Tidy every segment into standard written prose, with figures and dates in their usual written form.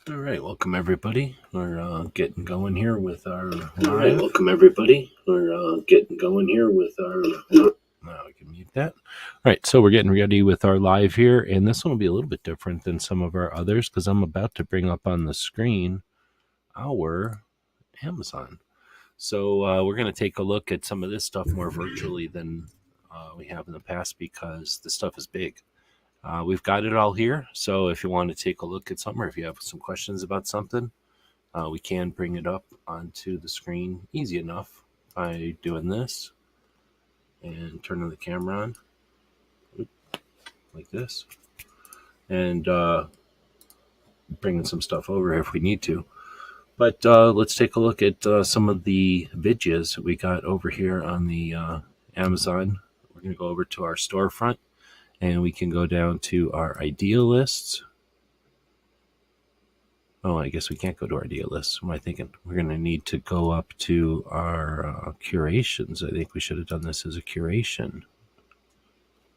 All right, welcome everybody. We're getting going here with our live. All right, welcome everybody. We're getting going here with our. Now we can mute that. All right, so we're getting ready with our live here, and this one will be a little bit different than some of our others because I'm about to bring up on the screen our Amazon. So we're going to take a look at some of this stuff more virtually than we have in the past because the stuff is big. We've got it all here, so if you want to take a look at something or if you have some questions about something, we can bring it up onto the screen easy enough by doing this and turning the camera on like this and bringing some stuff over if we need to. But let's take a look at some of the videos we got over here on the Amazon. We're going to go over to our storefront and we can go down to our idea lists. Oh, I guess we can't go to our idea list. What am I thinking? We're going to need to go up to our curations. I think we should have done this as a curation.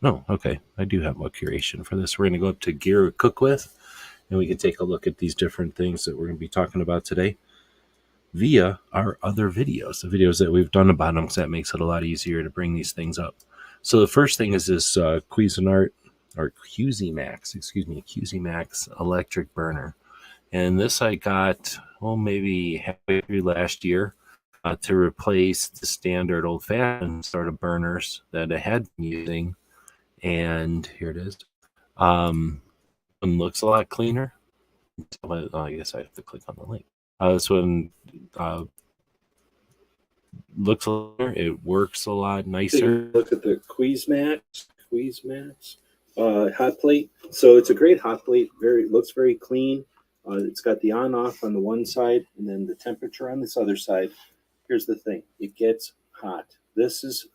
No, okay. I do have a curation for this. We're going to go up to gear to cook with, and we can take a look at these different things that we're going to be talking about today via our other videos, the videos that we've done about them, because that makes it a lot easier to bring these things up. So the first thing is this CUSIMAX electric burner. And this I got, maybe halfway through last year to replace the standard old-fashioned sort of burners that I had been using. And here it is. It looks a lot cleaner. I guess I have to click on the link. This one looks a lot cleaner. It works a lot nicer. Look at the CUSIMAX hot plate. So it's a great hot plate. Looks very clean. It's got the on-off on the one side and then the temperature on this other side. Here's the thing. It gets hot. This is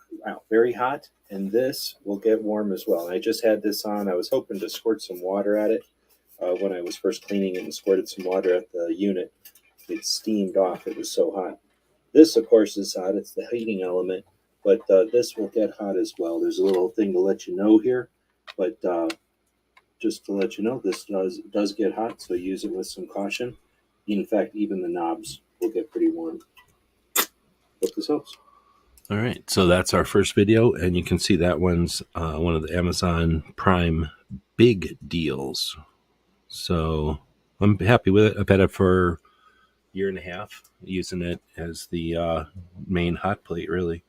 very hot, and this will get warm as well. I just had this on. I was hoping to squirt some water at it when I was first cleaning it and squirted some water at the unit. It steamed off. It was so hot. This, of course, is hot. It's the heating element, but this will get hot as well. There's a little thing to let you know here, but just to let you know, this does get hot, so use it with some caution. In fact, even the knobs will get pretty warm. Hope this helps. All right, so that's our first video, and you can see that one's one of the Amazon Prime big deals. So I'm happy with it. I've had it for a year and a half, using it as the main hot plate, really.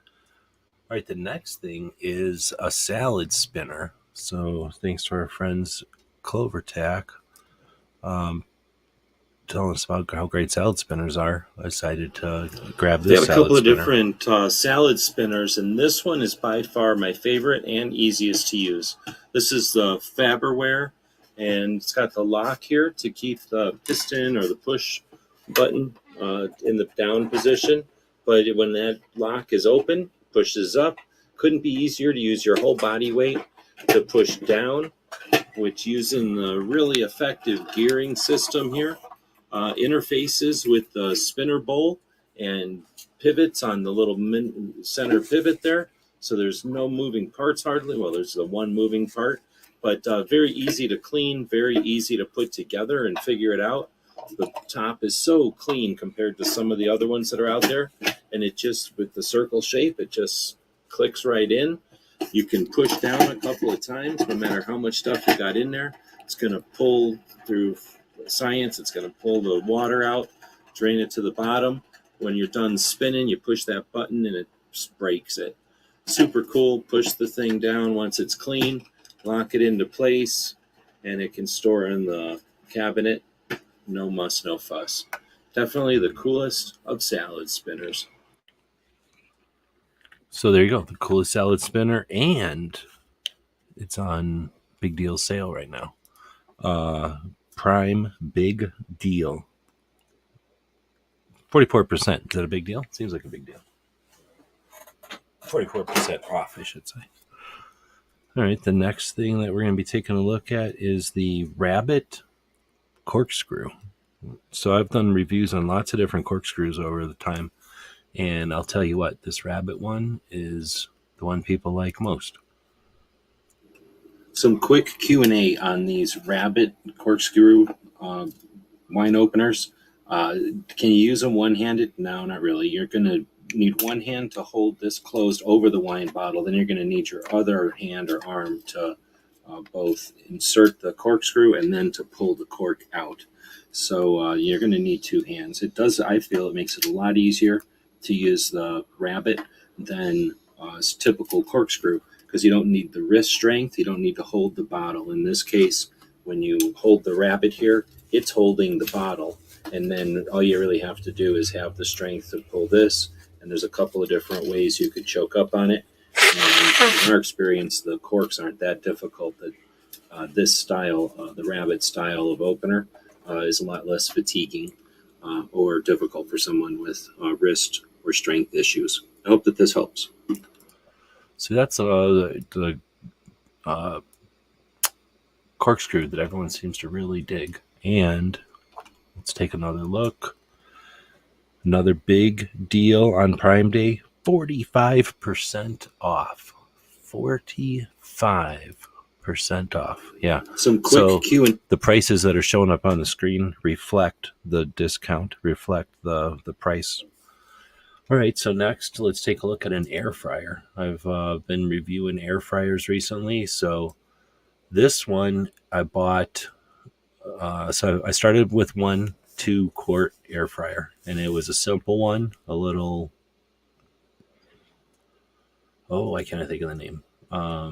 All right, the next thing is a salad spinner. So thanks to our friends CloverTac telling us about how great salad spinners are, I decided to grab this. They have a couple of different salad spinners, and this one is by far my favorite and easiest to use. This is the Farberware, and it's got the lock here to keep the piston or the push button in the down position. But when that lock is open, pushes up. Couldn't be easier to use your whole body weight to push down, which using the really effective gearing system here. Interfaces with the spinner bowl and pivots on the little center pivot there. So there's no moving parts hardly. Well, there's the one moving part, but very easy to clean, very easy to put together and figure it out. The top is so clean compared to some of the other ones that are out there. And it just, with the circle shape, it just clicks right in. You can push down a couple of times, no matter how much stuff you got in there. It's going to pull through science. It's going to pull the water out, drain it to the bottom. When you're done spinning, you push that button and it breaks it. Super cool. Push the thing down once it's clean, lock it into place, and it can store in the cabinet. No muss, no fuss. Definitely the coolest of salad spinners. So there you go, the coolest salad spinner, and it's on big deal sale right now. Prime big deal. 44%. Is that a big deal? Seems like a big deal. 44% off, I should say. All right, the next thing that we're going to be taking a look at is the Rabbit Corkscrew. So I've done reviews on lots of different corkscrews over the time, and I'll tell you what, this Rabbit one is the one people like most. Some quick Q&A on these Rabbit corkscrew wine openers. Can you use them one-handed? No, not really. You're going to need one hand to hold this closed over the wine bottle. Then you're going to need your other hand or arm to both insert the corkscrew and then to pull the cork out. So you're going to need two hands. It does, I feel, it makes it a lot easier to use the rabbit than typical corkscrew, because you don't need the wrist strength. You don't need to hold the bottle. In this case, when you hold the rabbit here, it's holding the bottle. And then all you really have to do is have the strength to pull this. And there's a couple of different ways you could choke up on it. And in our experience, the corks aren't that difficult. That this style, the rabbit style of opener, is a lot less fatiguing or difficult for someone with wrist or strength issues. I hope that this helps. So that's the corkscrew that everyone seems to really dig. And let's take another look. Another big deal on Prime Day, 45% off. 45% off. Yeah. Some quick Q&A. The prices that are showing up on the screen reflect the discount, reflect the price. All right, so next, let's take a look at an air fryer. I've been reviewing air fryers recently. So this one I bought. So I started with 2 quart air fryer, and it was a simple one, a little, I can't think of the name. A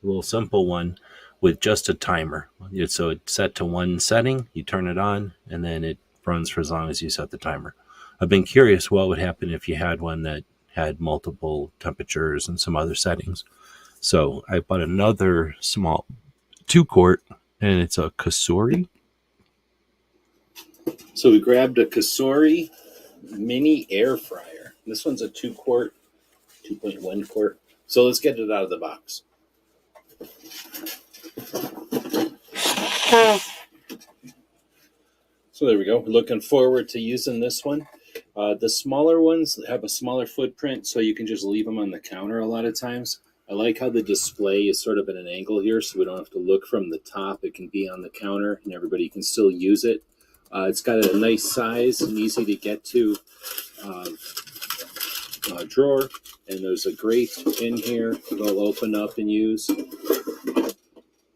little simple one with just a timer. So it's set to one setting, you turn it on, and then it runs for as long as you set the timer. I've been curious what would happen if you had one that had multiple temperatures and some other settings. So I bought another small 2 quart, and it's a COSORI. So we grabbed a COSORI mini air fryer. This one's a 2 quart, 2.1 quart. So let's get it out of the box. So there we go. We're looking forward to using this one. The smaller ones have a smaller footprint, so you can just leave them on the counter a lot of times. I like how the display is sort of at an angle here, so we don't have to look from the top. It can be on the counter, and everybody can still use it. It's got a nice size and easy to get to drawer, and there's a grate in here that'll open up and use.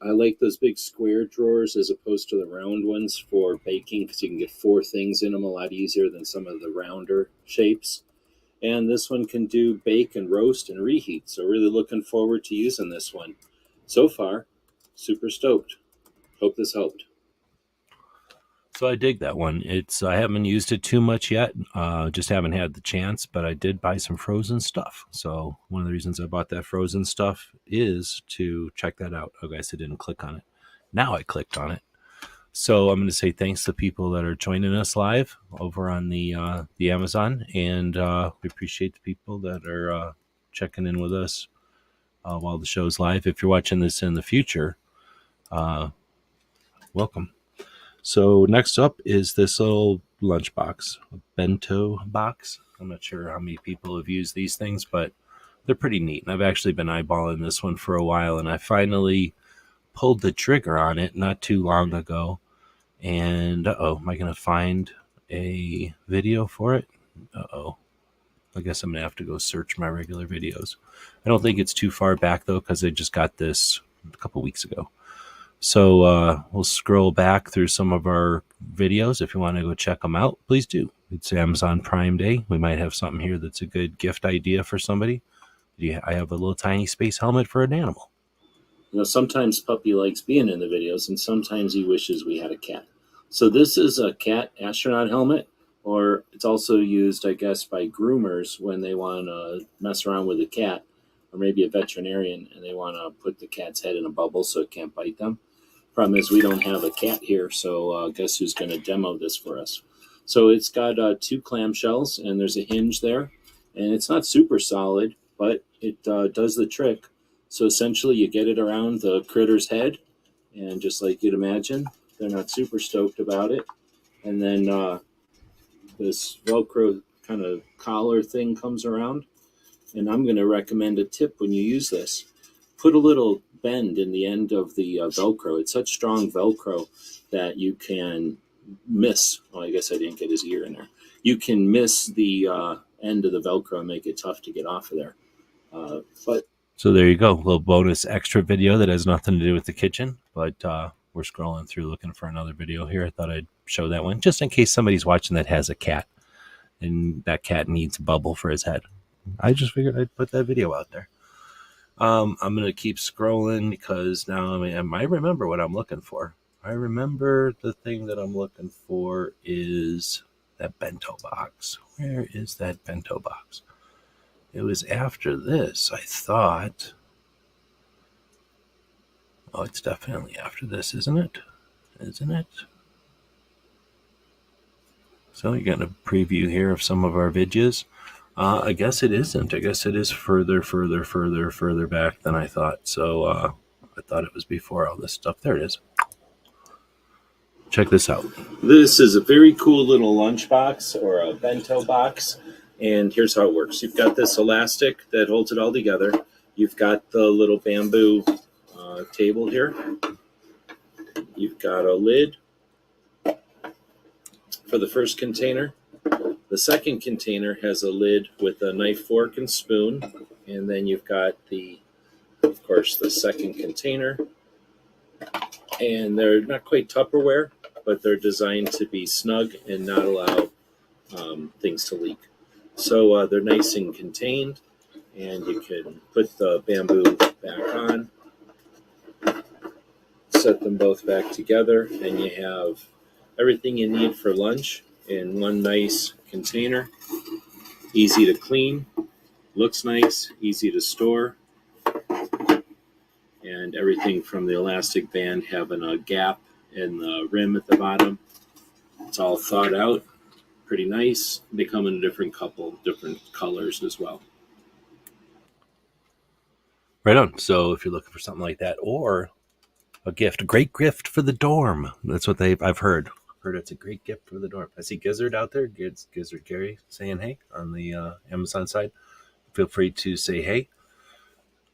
I like those big square drawers as opposed to the round ones for baking, because you can get 4 things in them a lot easier than some of the rounder shapes. And this one can do bake and roast and reheat, so really looking forward to using this one. So far, super stoked. Hope this helped. So I dig that one. I haven't used it too much yet. Just haven't had the chance, but I did buy some frozen stuff. So one of the reasons I bought that frozen stuff is to check that out. Oh, guys, I didn't click on it. Now I clicked on it. So I'm going to say thanks to people that are joining us live over on the Amazon, and we appreciate the people that are checking in with us while the show's live. If you're watching this in the future, welcome. So next up is this little lunchbox, a bento box. I'm not sure how many people have used these things, but they're pretty neat. And I've actually been eyeballing this one for a while, and I finally pulled the trigger on it not too long ago. And am I going to find a video for it? I guess I'm going to have to go search my regular videos. I don't think it's too far back, though, because I just got this a couple weeks ago. So we'll scroll back through some of our videos. If you want to go check them out, please do. It's Amazon Prime Day. We might have something here that's a good gift idea for somebody. I have a little tiny space helmet for an animal. Sometimes Puppy likes being in the videos, and sometimes he wishes we had a cat. So this is a cat astronaut helmet, or it's also used, I guess, by groomers when they want to mess around with a cat, or maybe a veterinarian, and they want to put the cat's head in a bubble so it can't bite them. Problem is we don't have a cat here, so guess who's going to demo this for us? So it's got 2 clamshells, and there's a hinge there, and it's not super solid, but it does the trick. So essentially you get it around the critter's head, and just like you'd imagine, they're not super stoked about it. And then this Velcro kind of collar thing comes around, and I'm going to recommend a tip when you use this. Put a little bend in the end of the Velcro. It's such strong Velcro that you can miss. Well, I guess I didn't get his ear in there. You can miss the end of the Velcro and make it tough to get off of there. But so there you go, a little bonus extra video that has nothing to do with the kitchen, but we're scrolling through looking for another video here. I thought I'd show that one just in case somebody's watching that has a cat and that cat needs a bubble for his head. I just figured I'd put that video out there. I'm going to keep scrolling because now I might remember what I'm looking for. I remember the thing that I'm looking for is that bento box. Where is that bento box? It was after this, I thought. Oh, it's definitely after this, isn't it? Isn't it? So you're getting a preview here of some of our videos. I guess it isn't. I guess it is further back than I thought. So I thought it was before all this stuff. There it is. Check this out. This is a very cool little lunch box or a bento box. And here's how it works. You've got this elastic that holds it all together. You've got the little bamboo table here. You've got a lid for the first container. The second container has a lid with a knife, fork, and spoon. And then you've got of course, the second container. And they're not quite Tupperware, but they're designed to be snug and not allow things to leak. So they're nice and contained, and you can put the bamboo back on, set them both back together, and you have everything you need for lunch in one nice container. Easy to clean, looks nice, easy to store, and everything from the elastic band having a gap in the rim at the bottom. It's all thought out. Pretty nice. They come in a different colors as well. Right on. So if you're looking for something like that, or a gift, a great gift for the dorm. That's what I've heard. Heard it's a great gift for the dorm. I see Gizzard out there. Gizzard Gary saying hey on the Amazon side. Feel free to say hey.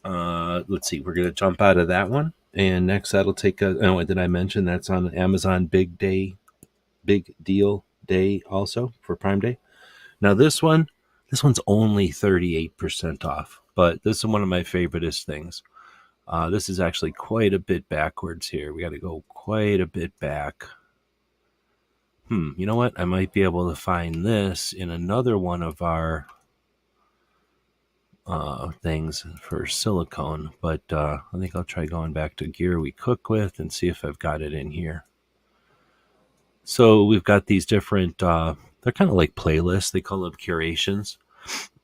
Let's see. We're gonna jump out of that one, and next that'll take a. Oh, did I mention that's on Amazon Big Deal Day also for Prime Day? Now this one's only 38% off, but this is one of my favoriteest things. This is actually quite a bit backwards here. We got to go quite a bit back. You know what? I might be able to find this in another one of our things for silicone, but I think I'll try going back to gear we cook with and see if I've got it in here. So we've got these different, they're kind of like playlists. They call them curations.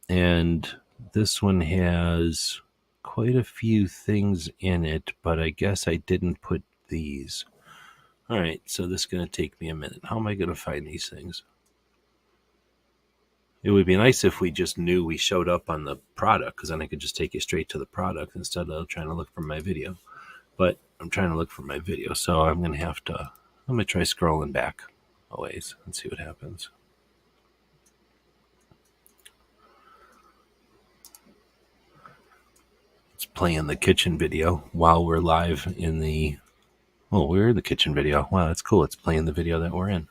And this one has quite a few things in it, but I guess I didn't put these. All right, so this is going to take me a minute. How am I going to find these things? It would be nice if we just knew we showed up on the product, because then I could just take you straight to the product instead of trying to look for my video. But I'm trying to look for my video, so I'm going to try scrolling back a ways and see what happens. It's playing the kitchen video while we're live in the... Oh, we're in the kitchen video. Wow, that's cool. It's playing the video that we're in.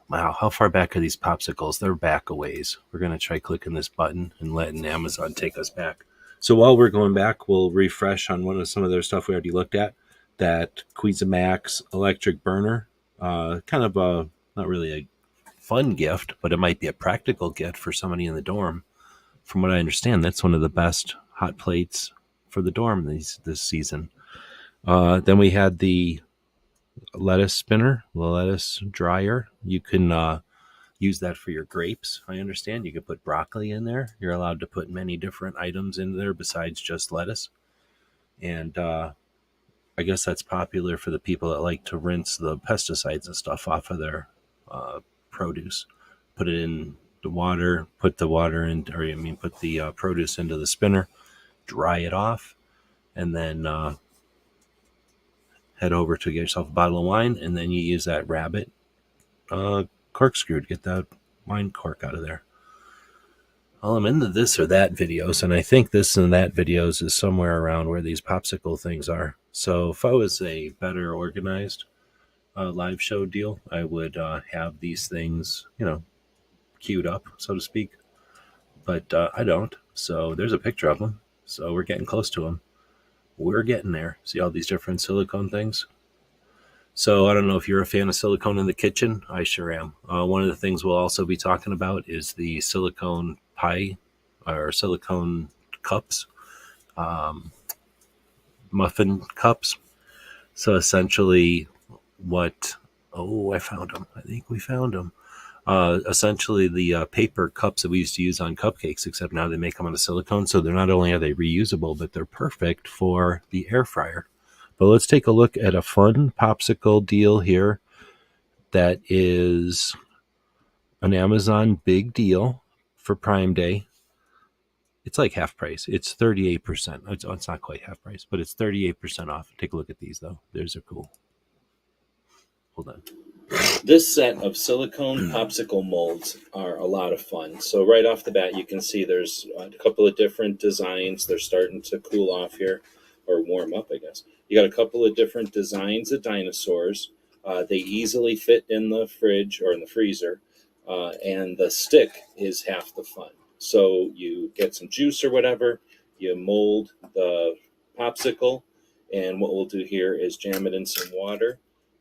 Wow, how far back are these popsicles? They're back a ways. We're going to try clicking this button and letting Amazon take us back. So while we're going back, we'll refresh on some of their stuff we already looked at. That CUSIMAX electric burner. Kind of not really a fun gift, but it might be a practical gift for somebody in the dorm. From what I understand, that's one of the best hot plates for the dorm this season. Then we had the lettuce spinner, the lettuce dryer. You can use that for your grapes. I understand you can put broccoli in there. You're allowed to put many different items in there besides just lettuce. And I guess that's popular for the people that like to rinse the pesticides and stuff off of their produce. Put it in the water, put the produce into the spinner, dry it off, and then head over to get yourself a bottle of wine, and then you use that rabbit corkscrew to get that wine cork out of there. Well, I'm into this or that videos, and I think this and that videos is somewhere around where these popsicle things are. So if I was a better organized live show deal, I would have these things, queued up, so to speak. But I don't. So there's a picture of them. So we're getting close to them. We're getting there. See all these different silicone things? So I don't know if you're a fan of silicone in the kitchen. I sure am. One of the things we'll also be talking about is the silicone pie or silicone cups, um, muffin cups. So essentially, what? Oh, I found them. I think we found them. Essentially, the paper cups that we used to use on cupcakes, except now they make them out of silicone. So they're not only are they reusable, but they're perfect for the air fryer. But let's take a look at a fun popsicle deal here that is an Amazon big deal for Prime Day. It's like half price. It's 38%. It's not quite half price, but it's 38% off. Take a look at these, though. There's a cool. Hold on. This set of silicone popsicle molds are a lot of fun. So right off the bat, you can see there's a couple of different designs. They're starting to cool off here, or warm up, I guess. You got a couple of different designs of dinosaurs. They easily fit in the fridge or in the freezer, and the stick is half the fun. So you get some juice or whatever, you mold the popsicle, and what we'll do here is jam it in some water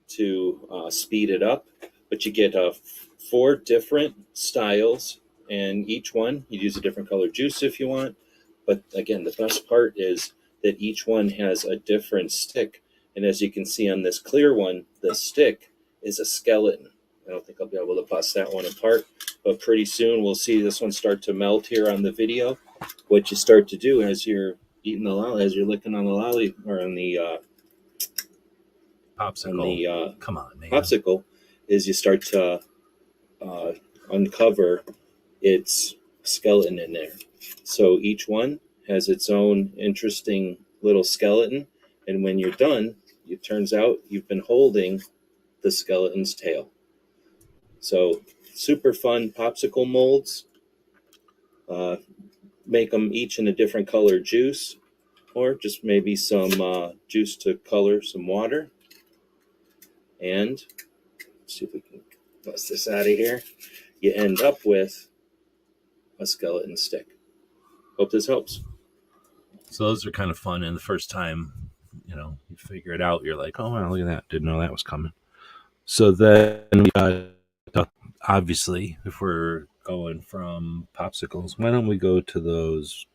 to speed it up. But you get 4 different styles, and each one you use a different color juice if you want. But again, the best part is that each one has a different stick. And as you can see on this clear one, the stick is a skeleton. I don't think I'll be able to bust that one apart, but pretty soon we'll see this one start to melt here on the video. What you start to do as you're eating the lolly, as you're licking on the lolly or on the Popsicle. Come on, man. popsicle, is you start to uncover its skeleton in there. So each one has its own interesting little skeleton, and when you're done, it turns out you've been holding the skeleton's tail. So super fun popsicle molds. Make them each in a different color juice, or just maybe some juice to color some water. And let's see if we can bust this out of here. You end up with a skeleton stick. Hope this helps. So those are kind of fun. And the first time, you figure it out, you're like, oh, wow, look at that. Didn't know that was coming. So then we got, obviously, if we're going from popsicles, why don't we go to those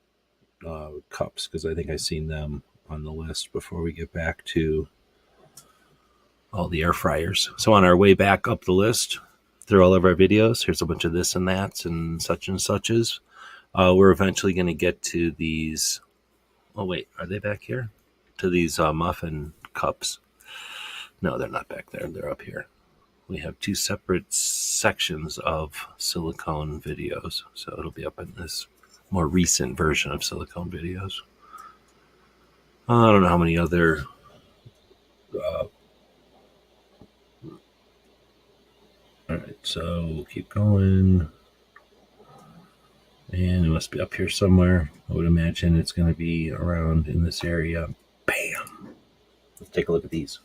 cups? Because I think I've seen them on the list before we get back to all the air fryers. So on our way back up the list through all of our videos, here's a bunch of this and that and suches. We're eventually going to get to these. Oh, wait, are they back here? To these muffin cups. No, they're not back there. They're up here. We have 2 separate sections of silicone videos. So it'll be up in this more recent version of silicone videos. I don't know how many other all right, so we'll keep going. And it must be up here somewhere. I would imagine it's going to be around in this area. Bam! Let's take a look at these.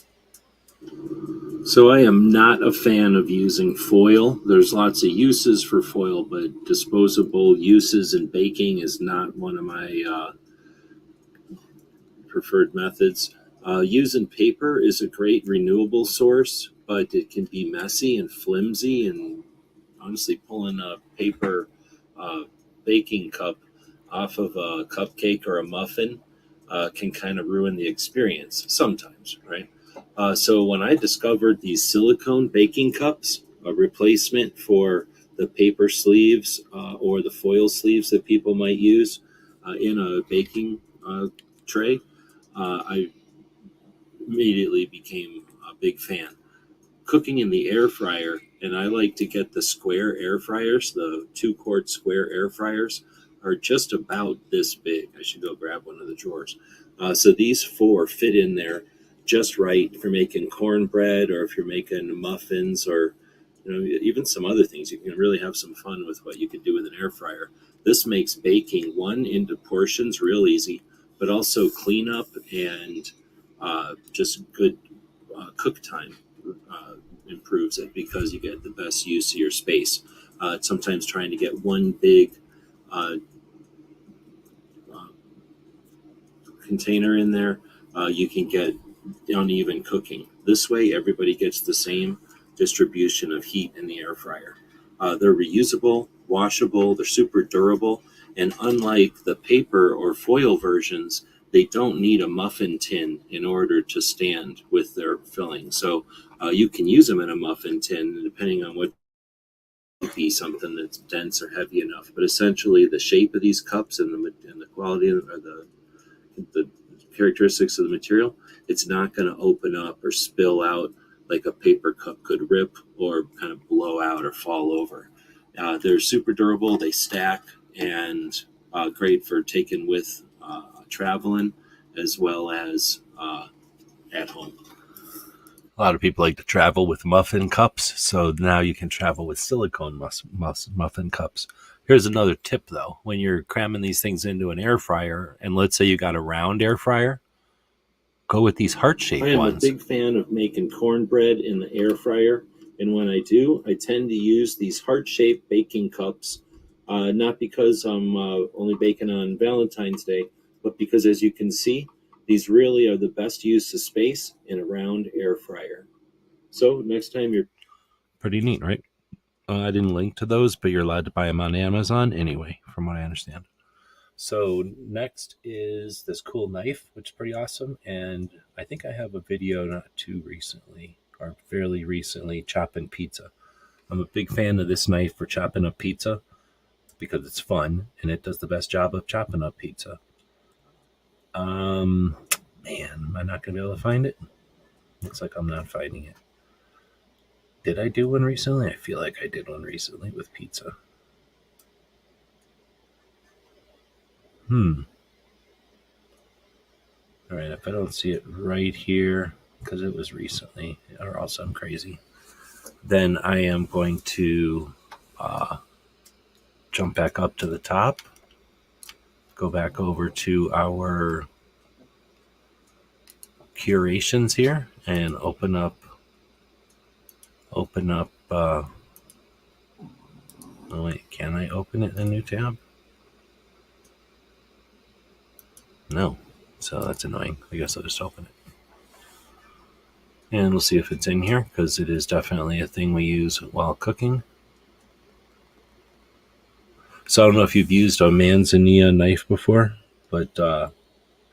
So I am not a fan of using foil. There's lots of uses for foil, but disposable uses in baking is not one of my preferred methods. Using paper is a great renewable source, but it can be messy and flimsy, and honestly pulling a paper baking cup off of a cupcake or a muffin can kind of ruin the experience sometimes, right? So when I discovered these silicone baking cups, a replacement for the paper sleeves or the foil sleeves that people might use in a baking tray, I immediately became a big fan. Cooking in the air fryer, and I like to get the square air fryers, the 2-quart square air fryers, are just about this big. I should go grab one of the drawers. So these 4 fit in there just right for making cornbread, or if you're making muffins, or even some other things. You can really have some fun with what you can do with an air fryer. This makes baking into portions real easy, but also cleanup and just good cook time improves it because you get the best use of your space. Sometimes trying to get one big container in there, you can get uneven cooking. This way, everybody gets the same distribution of heat in the air fryer. They're reusable, washable, they're super durable, and unlike the paper or foil versions, they don't need a muffin tin in order to stand with their filling. So you can use them in a muffin tin, depending on what be something that's dense or heavy enough. But essentially, the shape of these cups and the quality or the characteristics of the material, it's not going to open up or spill out like a paper cup could rip or kind of blow out or fall over. They're super durable, they stack, and great for taking with traveling as well as at home. A lot of people like to travel with muffin cups, so now you can travel with silicone muffin cups. Here's another tip, though. When you're cramming these things into an air fryer, and let's say you got a round air fryer, go with these heart-shaped ones. I am a big fan of making cornbread in the air fryer, and when I do, I tend to use these heart-shaped baking cups, not because I'm only baking on Valentine's Day, but because, as you can see, these really are the best use of space in a round air fryer. So next time you're... Pretty neat, right? I didn't link to those, but you're allowed to buy them on Amazon anyway, from what I understand. So next is this cool knife, which is pretty awesome. And I think I have a video not too recently, or fairly recently, chopping pizza. I'm a big fan of this knife for chopping up pizza because it's fun and it does the best job of chopping up pizza. Man, am I not going to be able to find it? Looks like I'm not finding it. Did I do one recently? I feel like I did one recently with pizza. All right, if I don't see it right here, because it was recently, or else I'm crazy, then I am going to jump back up to the top, go back over to our curations here, and open up, oh wait, can I open it in a new tab? No, so that's annoying. I guess I'll just open it. And we'll see if it's in here, because it is definitely a thing we use while cooking. So I don't know if you've used a manzanilla knife before, but I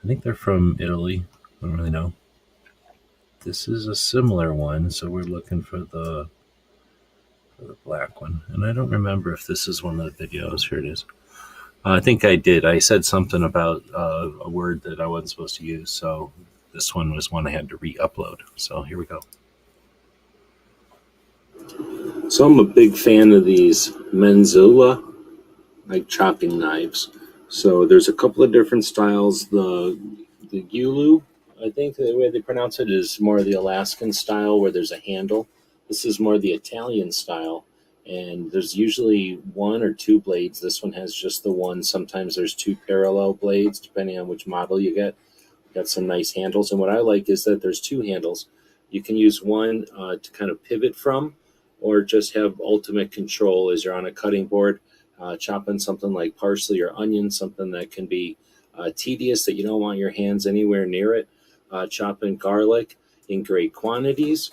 think they're from Italy. I don't really know. This is a similar one, so we're looking for the black one. And I don't remember if this is one of the videos. Here it is. I think I did. I said something about a word that I wasn't supposed to use, so this one was one I had to re-upload. So here we go. So I'm a big fan of these Manzilla, like chopping knives. So there's a couple of different styles. The Gulu, I think the way they pronounce it, is more the Alaskan style where there's a handle. This is more the Italian style. And there's usually one or two blades. This one has just the one. Sometimes there's two parallel blades, depending on which model you get. Got some nice handles. And what I like is that there's two handles. You can use one to kind of pivot from, or just have ultimate control as you're on a cutting board, chopping something like parsley or onion, something that can be tedious, that you don't want your hands anywhere near it. Chopping garlic in great quantities,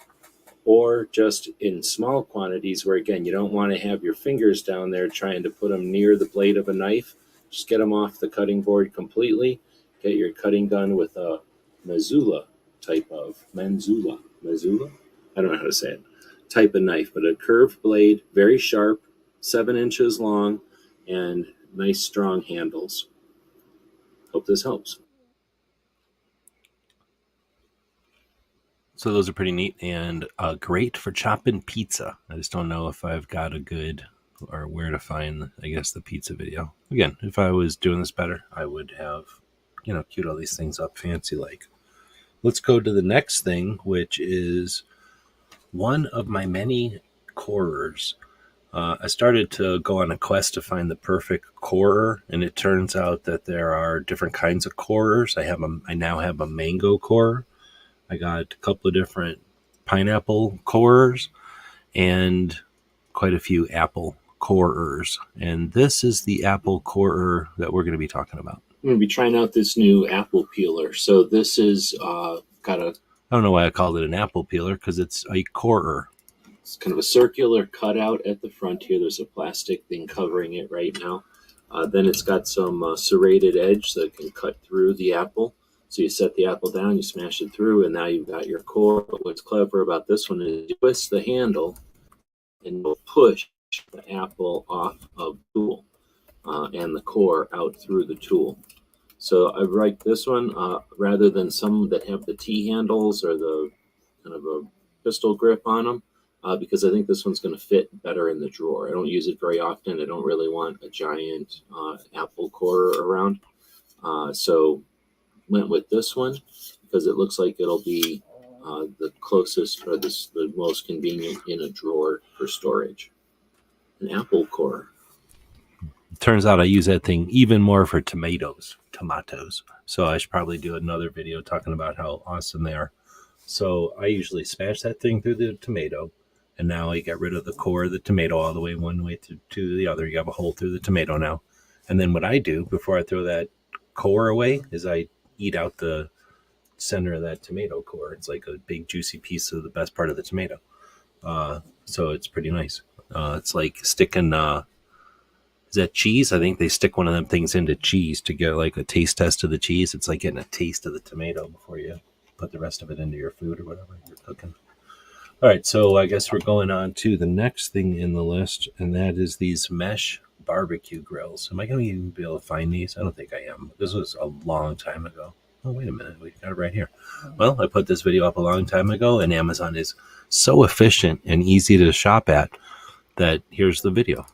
or just in small quantities where, again, you don't want to have your fingers down there trying to put them near the blade of a knife. Just get them off the cutting board completely. Get your cutting done with a Manzula type of, Manzula? I don't know how to say it. Type of knife, but a curved blade, very sharp, 7 inches long, and nice strong handles. Hope this helps. So those are pretty neat and great for chopping pizza. I just don't know if I've got a good, or where to find, I guess, the pizza video. Again, if I was doing this better, I would have, queued all these things up fancy like. Let's go to the next thing, which is one of my many corers. I started to go on a quest to find the perfect corer, and it turns out that there are different kinds of corers. I now have a mango corer. I got a couple of different pineapple corers and quite a few apple corers. And this is the apple corer that we're going to be talking about. I'm going to be trying out this new apple peeler. So this is got a... I don't know why I called it an apple peeler, because it's a corer. It's kind of a circular cutout at the front here. There's a plastic thing covering it right now. Then it's got some serrated edge that can cut through the apple. So you set the apple down, you smash it through, and now you've got your core. But what's clever about this one is you twist the handle and you'll push the apple off of the tool and the core out through the tool. So I like this one rather than some that have the T handles or the kind of a pistol grip on them. Because I think this one's going to fit better in the drawer. I don't use it very often. I don't really want a giant apple corer around. So went with this one because it looks like it'll be the closest or the most convenient in a drawer for storage. An apple corer. Turns out I use that thing even more for tomatoes. So I should probably do another video talking about how awesome they are. So I usually smash that thing through the tomato. And now I get rid of the core of the tomato all the way one way to the other. You have a hole through the tomato now. And then what I do before I throw that core away is I eat out the center of that tomato core. It's like a big juicy piece of the best part of the tomato. So it's pretty nice. It's like sticking, is that cheese? I think they stick one of them things into cheese to get like a taste test of the cheese. It's like getting a taste of the tomato before you put the rest of it into your food or whatever you're cooking. All right, so I guess we're going on to the next thing in the list, and that is these mesh barbecue grills. Am I going to even be able to find these? I don't think I am. This was a long time ago. Oh, wait a minute. We got it right here. Well, I put this video up a long time ago, and Amazon is so efficient and easy to shop at that here's the video.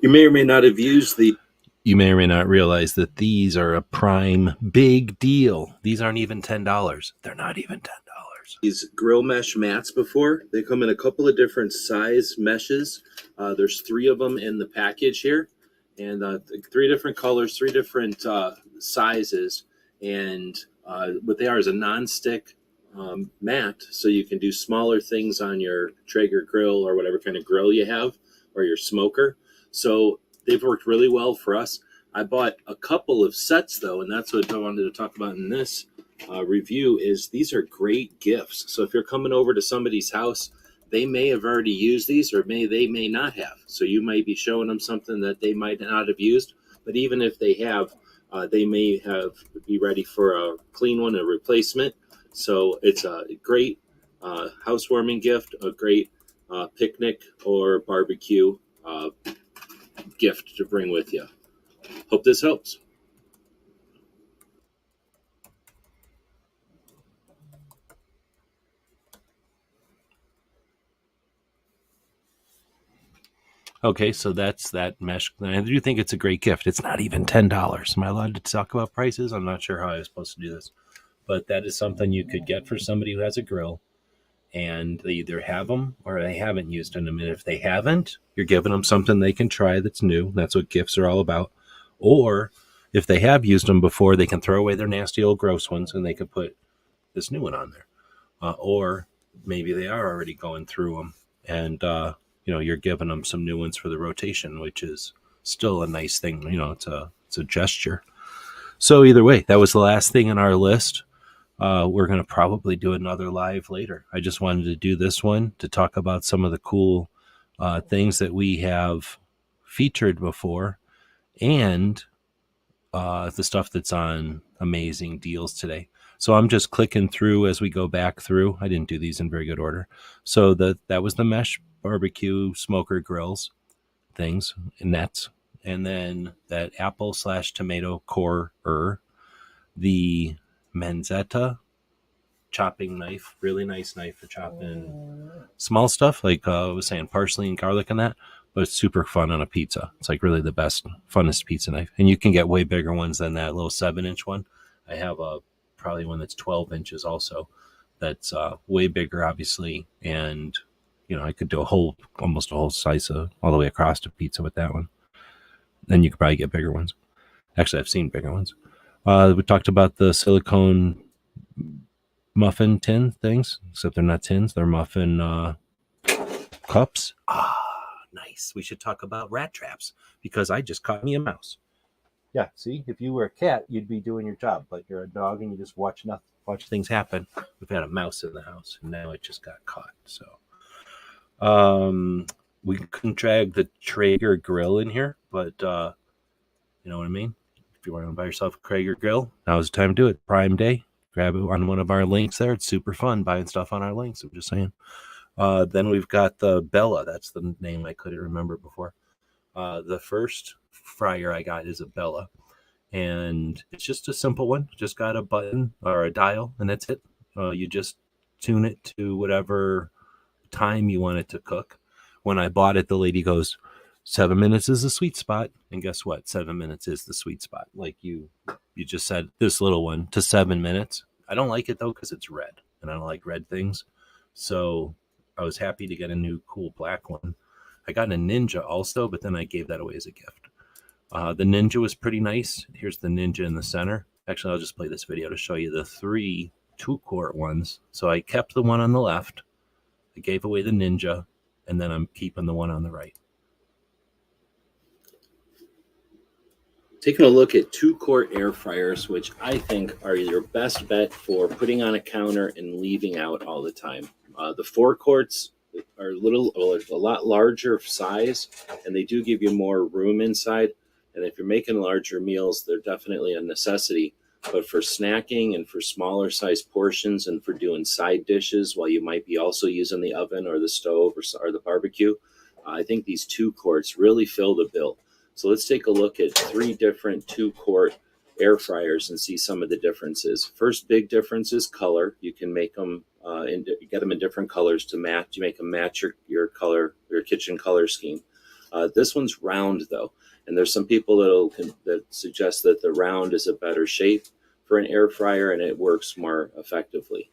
You may or may not have used the... You may or may not realize that these are a prime big deal. These aren't even $10. They're not even $10. These grill mesh mats before. They come in a couple of different size meshes. There's 3 of them in the package here, and 3 different colors, 3 different sizes. And what they are is a non-stick mat, so you can do smaller things on your Traeger grill or whatever kind of grill you have, or your smoker. So they've worked really well for us. I bought a couple of sets though, and that's what I wanted to talk about in this review. Is these are great gifts. So if you're coming over to somebody's house, they may have already used these, or they may not have. So you might be showing them something that they might not have used. But even if they have, they may be ready for a clean one, a replacement. So it's a great housewarming gift, a great picnic or barbecue gift to bring with you. Hope this helps. Okay, so that's that mesh. I do think it's a great gift. It's not even $10. Am I allowed to talk about prices? I'm not sure how I was supposed to do this. But that is something you could get for somebody who has a grill, and they either have them or they haven't used them. And if they haven't, you're giving them something they can try that's new. That's what gifts are all about. Or if they have used them before, they can throw away their nasty old gross ones and they can put this new one on there. Or maybe they are already going through them, and you're giving them some new ones for the rotation, which is still a nice thing. It's a gesture. So either way, that was the last thing on our list. We're going to probably do another live later. I just wanted to do this one to talk about some of the cool things that we have featured before, and the stuff that's on amazing deals today. So I'm just clicking through as we go back through. I didn't do these in very good order. So that was the mesh barbecue smoker grills things, nets. And then that apple/tomato corer, the Manzetta chopping knife, really nice knife for chopping small stuff, like I was saying, parsley and garlic and that, but it's super fun on a pizza. It's like really the best, funnest pizza knife. And you can get way bigger ones than that little 7-inch one. I have probably one that's 12 inches also. that's way bigger, obviously, and I could do almost a whole slice of all the way across to pizza with that one. Then you could probably get bigger ones. Actually, I've seen bigger ones. We talked about the silicone muffin tin things, except they're not tins; they're muffin cups. Nice. We should talk about rat traps because I just caught me a mouse. Yeah, see, if you were a cat, you'd be doing your job, but you're a dog and you just watch things happen. We've had a mouse in the house, and now it just got caught. So, we couldn't drag the Traeger grill in here, but you know what I mean. If you want to buy yourself a Traeger grill, now's the time to do it. Prime Day, grab it on one of our links there. It's super fun buying stuff on our links. I'm just saying. Then we've got the Bella. That's the name I couldn't remember before. The first fryer I got is a Bella, and it's just a simple one. Just got a button or a dial, and that's it. You just tune it to whatever time you want it to cook. When I bought it, the lady goes, 7 minutes is the sweet spot. And guess what? 7 minutes is the sweet spot. Like you just said, this little one to 7 minutes. I don't like it though because it's red, and I don't like red things. So I was happy to get a new cool black one. I got a Ninja also, but then I gave that away as a gift. The Ninja was pretty nice. Here's the Ninja in the center. Actually, I'll just play this video to show you the 3 2-quart ones. So I kept the one on the left. I gave away the Ninja, and then I'm keeping the one on the right. Taking a look at 2-quart air fryers, which I think are your best bet for putting on a counter and leaving out all the time. The 4-quarts are a lot larger size, and they do give you more room inside. And if you're making larger meals, they're definitely a necessity. But for snacking and for smaller size portions and for doing side dishes while you might be also using the oven or the stove or the barbecue, I think these 2-quarts really fill the bill. So let's take a look at 3 different 2-quart air fryers and see some of the differences. First big difference is color. You can make them get them in different colors to match. You make them match your color, your kitchen color scheme. This one's round though, and there's some people that suggest that the round is a better shape for an air fryer and it works more effectively.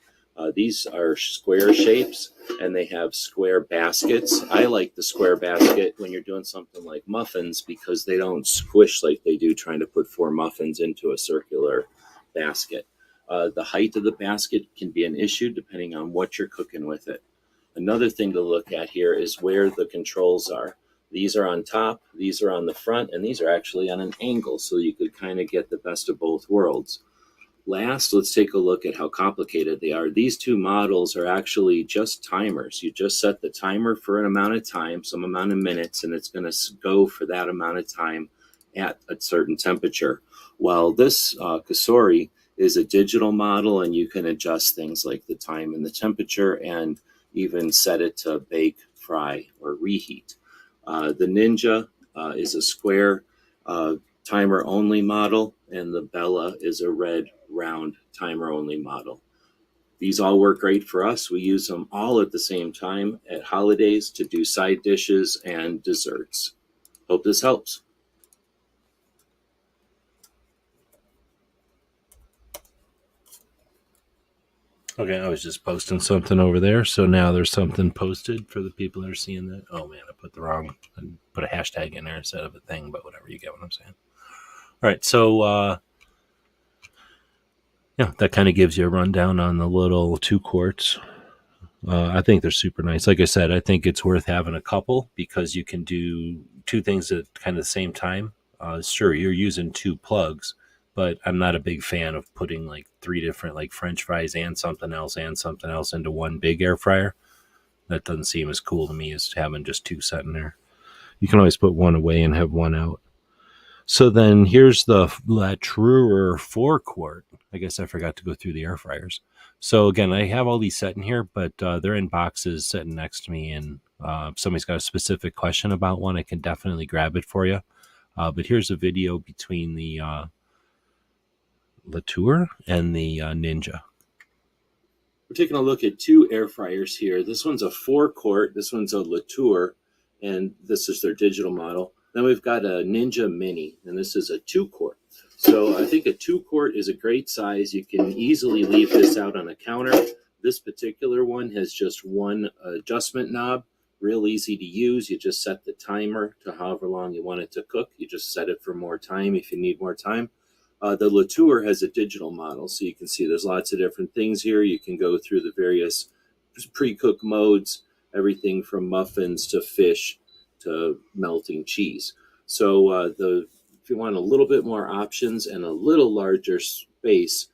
These are square shapes and they have square baskets. I like the square basket when you're doing something like muffins because they don't squish like they do trying to put 4 muffins into a circular basket. The height of the basket can be an issue depending on what you're cooking with it. Another thing to look at here is where the controls are. These are on top, these are on the front, and these are actually on an angle, so you could kind of get the best of both worlds. Last, let's take a look at how complicated they are. These 2 models are actually just timers. You just set the timer for an amount of time, some amount of minutes, and it's going to go for that amount of time at a certain temperature. While this COSORI is a digital model, and you can adjust things like the time and the temperature and even set it to bake, fry, or reheat. The Ninja is a square timer only model, and the Bella is a red round timer only model. These all work great for us. We use them all at the same time at holidays to do side dishes and desserts. Hope this helps. Okay, I was just posting something over there, so now there's something posted for the people that are seeing that. Oh man, I put a hashtag in there instead of a thing, but whatever, you get what I'm saying. All right, so yeah, that kind of gives you a rundown on the little 2-quarts. I think they're super nice. Like I said, I think it's worth having a couple because you can do 2 things at kind of the same time. Sure, you're using 2 plugs, but I'm not a big fan of putting like 3 different like French fries and something else into one big air fryer. That doesn't seem as cool to me as having just 2 sitting there. You can always put one away and have one out. So then here's the LATURE 4-quart. I guess I forgot to go through the air fryers. So again, I have all these set in here, but they're in boxes sitting next to me. And if somebody's got a specific question about one, I can definitely grab it for you. But here's a video between the LATURE and the Ninja. We're taking a look at 2 air fryers here. This one's a 4-quart. This one's a LATURE, and this is their digital model. Then we've got a Ninja Mini, and this is a 2-quart. So I think a 2-quart is a great size. You can easily leave this out on a counter. This particular one has just one adjustment knob, real easy to use. You just set the timer to however long you want it to cook. You just set it for more time if you need more time. The LATURE has a digital model, so you can see there's lots of different things here. You can go through the various pre-cook modes, everything from muffins to fish to melting cheese. So if you want a little bit more options and a little larger space,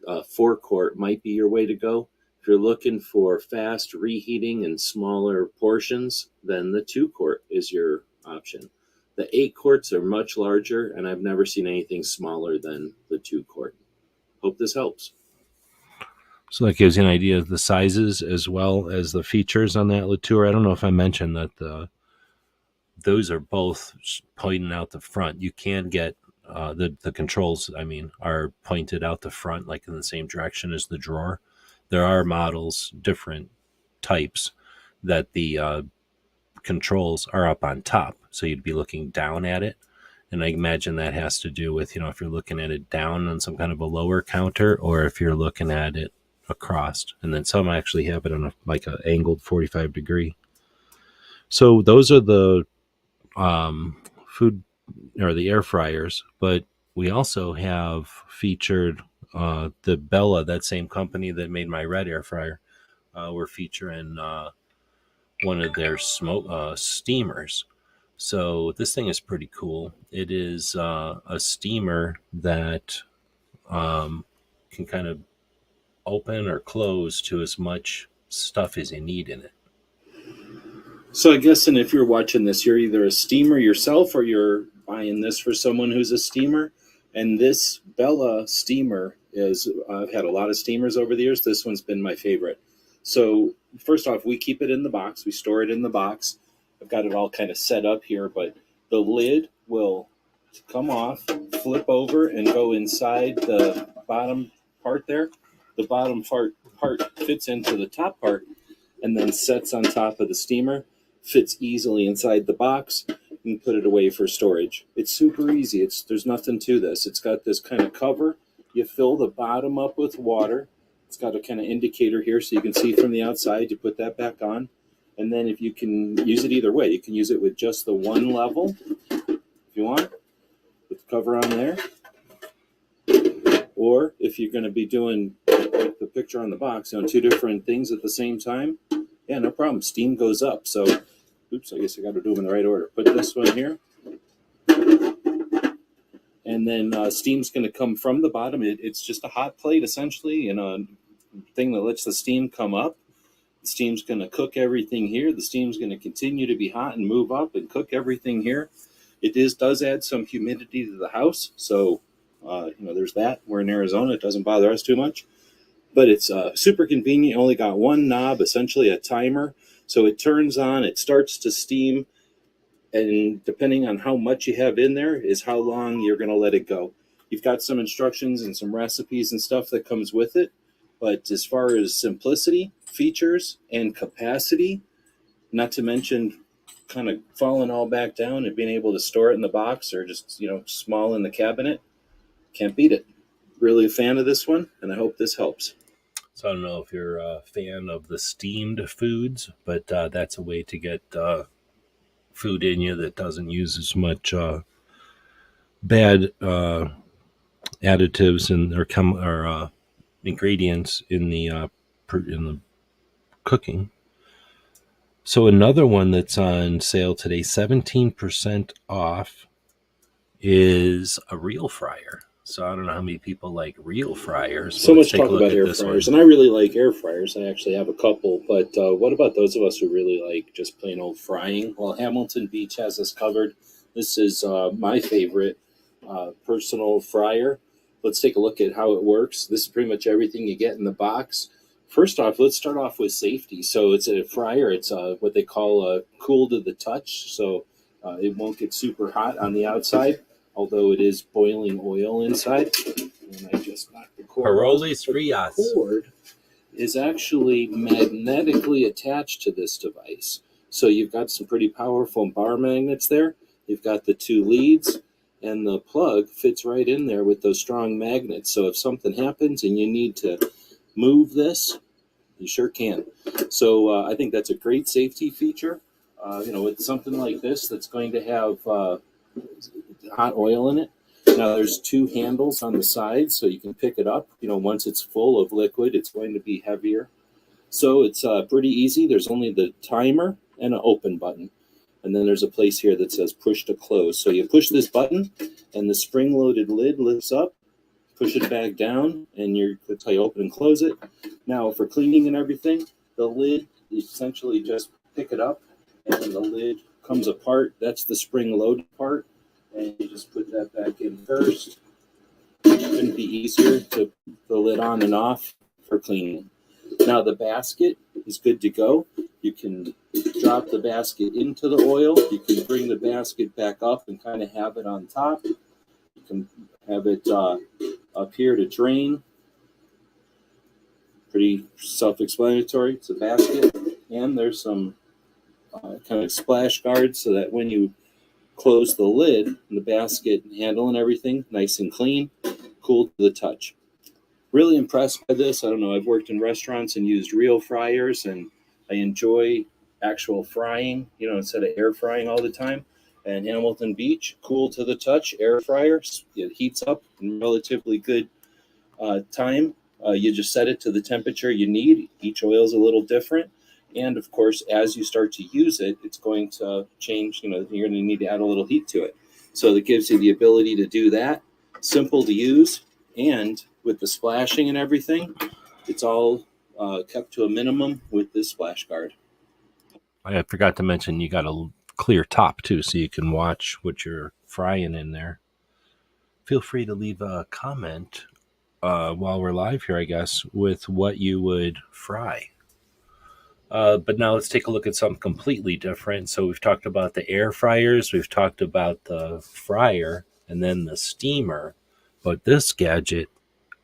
4-quart might be your way to go. If you're looking for fast reheating and smaller portions, then the 2-quart is your option. The 8 quarts are much larger, and I've never seen anything smaller than the 2-quart. Hope this helps. So that gives you an idea of the sizes as well as the features on that LATURE. I don't know if I mentioned that those are both pointing out the front. You can get the controls, are pointed out the front, like in the same direction as the drawer. There are models, different types, that the controls are up on top. So you'd be looking down at it. And I imagine that has to do with, if you're looking at it down on some kind of a lower counter, or if you're looking at it across. And then some actually have it on an angled 45 degree. So those are the food or the air fryers, but we also have featured the Bella, that same company that made my red air fryer. We're featuring one of their steamers. So this thing is pretty cool. It is a steamer that can kind of open or close to as much stuff as you need in it. So I guess, and if you're watching this, you're either a steamer yourself or you're buying this for someone who's a steamer. And this Bella steamer is, I've had a lot of steamers over the years. This one's been my favorite. So first off, we keep it in the box. We store it in the box. I've got it all kind of set up here, but the lid will come off, flip over, and go inside the bottom part there. The bottom part fits into the top part and then sets on top of the steamer, fits easily inside the box. You can put it away for storage. It's super easy. There's nothing to this. It's got this kind of cover. You fill the bottom up with water. It's got a kind of indicator here so you can see from the outside. You put that back on. And then if you can use it either way, you can use it with just the one level if you want, with the cover on there. Or if you're going to be doing like the picture on the box, two different things at the same time, yeah, no problem. Steam goes up. So, oops, I guess I got to do them in the right order. Put this one here. And then steam's going to come from the bottom. It's just a hot plate, essentially, and a thing that lets the steam come up. The steam's going to cook everything here. The steam's going to continue to be hot and move up and cook everything here. It does add some humidity to the house. So, there's that. We're in Arizona. It doesn't bother us too much. But it's super convenient. You only got one knob, essentially a timer. So it turns on, it starts to steam. And depending on how much you have in there is how long you're going to let it go. You've got some instructions and some recipes and stuff that comes with it. But as far as simplicity, features, and capacity, not to mention kind of falling all back down and being able to store it in the box or just, small in the cabinet, can't beat it. Really a fan of this one, and I hope this helps. So I don't know if you're a fan of the steamed foods, but that's a way to get food in you that doesn't use as much bad additives or ingredients in the cooking. So another one that's on sale today, 17% off, is a real fryer. So I don't know how many people like real fryers. So much talk about air fryers, and I really like air fryers. I actually have a couple, but what about those of us who really like just plain old frying? Well, Hamilton Beach has us covered. This is my favorite personal fryer. Let's take a look at how it works. This is pretty much everything you get in the box. First off, let's start off with safety. So it's a fryer. It's what they call cool to the touch, so it won't get super hot on the outside, although it is boiling oil inside. And I just knocked the cord off. The cord is actually magnetically attached to this device. So you've got some pretty powerful bar magnets there. You've got the two leads, and the plug fits right in there with those strong magnets. So if something happens and you need to move this, You sure can. So I think that's a great safety feature. With something like this that's going to have hot oil in it. Now there's two handles on the sides, so you can pick it up. Once it's full of liquid, it's going to be heavier. So it's pretty easy. There's only the timer and an open button. And then there's a place here that says push to close. So you push this button and the spring-loaded lid lifts up, push it back down, and that's how you open and close it. Now for cleaning and everything, the lid, you essentially just pick it up and the lid comes apart. That's the spring-loaded part. And you just put that back in first. Couldn't be easier to put the lid on and off for cleaning. Now the basket is good to go. You can drop the basket into the oil. You can bring the basket back up and kind of have it on top. You can have it up here to drain. Pretty self-explanatory. It's a basket. And there's some kind of splash guards so that when you close the lid and the basket handle and everything, nice and clean, cool to the touch. Really impressed by this. I don't know, I've worked in restaurants and used real fryers, and I enjoy actual frying, instead of air frying all the time. And Hamilton Beach, cool to the touch, air fryer. It heats up in relatively good time. You just set it to the temperature you need. Each oil is a little different. And of course, as you start to use it, it's going to change. You're going to need to add a little heat to it. So that gives you the ability to do that. Simple to use. And with the splashing and everything, it's all kept to a minimum with this splash guard. I forgot to mention you got a clear top too, so you can watch what you're frying in there. Feel free to leave a comment while we're live here, I guess, with what you would fry. But now let's take a look at something completely different. So we've talked about the air fryers, we've talked about the fryer, and then the steamer. But this gadget,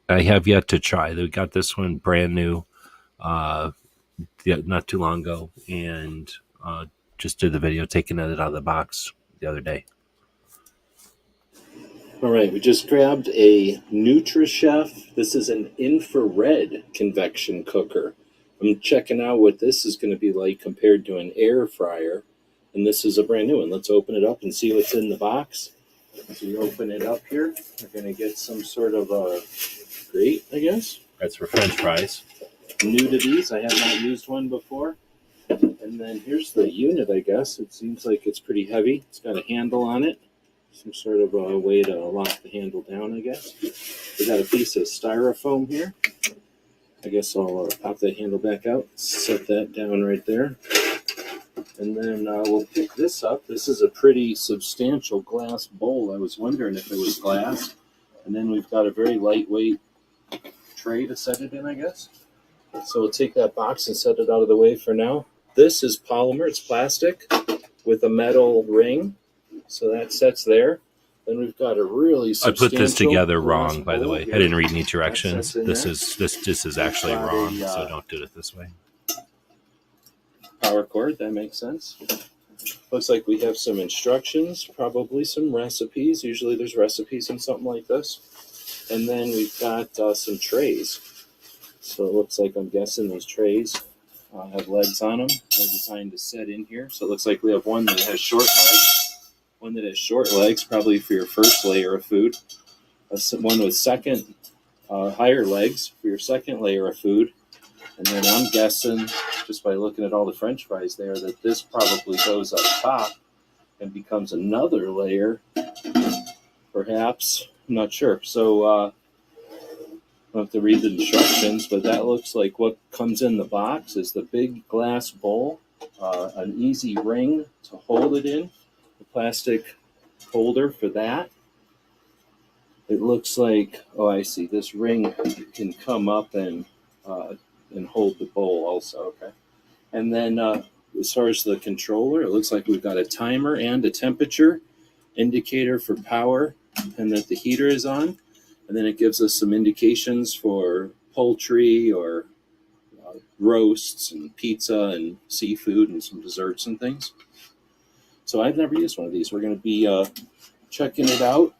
I have yet to try. They got this one brand new, not too long ago, and just did the video taking it out of the box the other day. All right, we just grabbed a NutriChef. This is an infrared convection cooker. I'm checking out what this is going to be like compared to an air fryer. And this is a brand new one. Let's open it up and see what's in the box. So you open it up here. We're going to get some sort of a grate, I guess. That's for French fries. New to these. I have not used one before. And then here's the unit, I guess. It seems like it's pretty heavy. It's got a handle on it. Some sort of a way to lock the handle down, I guess. We got a piece of styrofoam here. I guess I'll pop that handle back out, set that down right there. And then we'll pick this up. This is a pretty substantial glass bowl. I was wondering if it was glass. And then we've got a very lightweight tray to set it in, I guess. So we'll take that box and set it out of the way for now. This is polymer. It's plastic with a metal ring. So that sets there. Then we've got a really substantial. I put this together wrong, by the way. I didn't read any directions. This is actually wrong, so don't do it this way. Power cord, that makes sense. Looks like we have some instructions, probably some recipes. Usually there's recipes in something like this. And then we've got some trays. So it looks like, I'm guessing these trays have legs on them. They're designed to set in here. So it looks like we have one that has short legs. One that has short legs, probably for your first layer of food. One with second higher legs for your second layer of food. And then I'm guessing, just by looking at all the French fries there, that this probably goes up top and becomes another layer, perhaps. I'm not sure. So I'll have to read the instructions, but that looks like what comes in the box is the big glass bowl, an easy ring to hold it in, a plastic holder for that. It looks like, oh, I see, this ring can come up and hold the bowl also, okay. And then as far as the controller, it looks like we've got a timer and a temperature indicator for power and that the heater is on. And then it gives us some indications for poultry or roasts and pizza and seafood and some desserts and things. So I've never used one of these. We're going to be checking it out.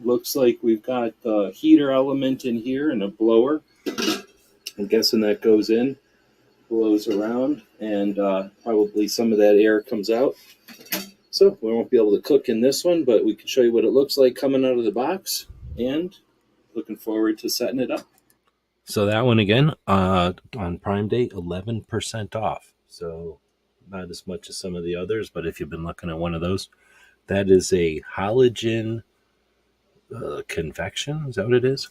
Looks like we've got the heater element in here and a blower. I'm guessing that goes in, blows around, and probably some of that air comes out. So we won't be able to cook in this one, but we can show you what it looks like coming out of the box, and looking forward to setting it up. So that one again, on Prime Day, 11% off. So not as much as some of the others, but if you've been looking at one of those, that is a halogen convection. Is that what it is?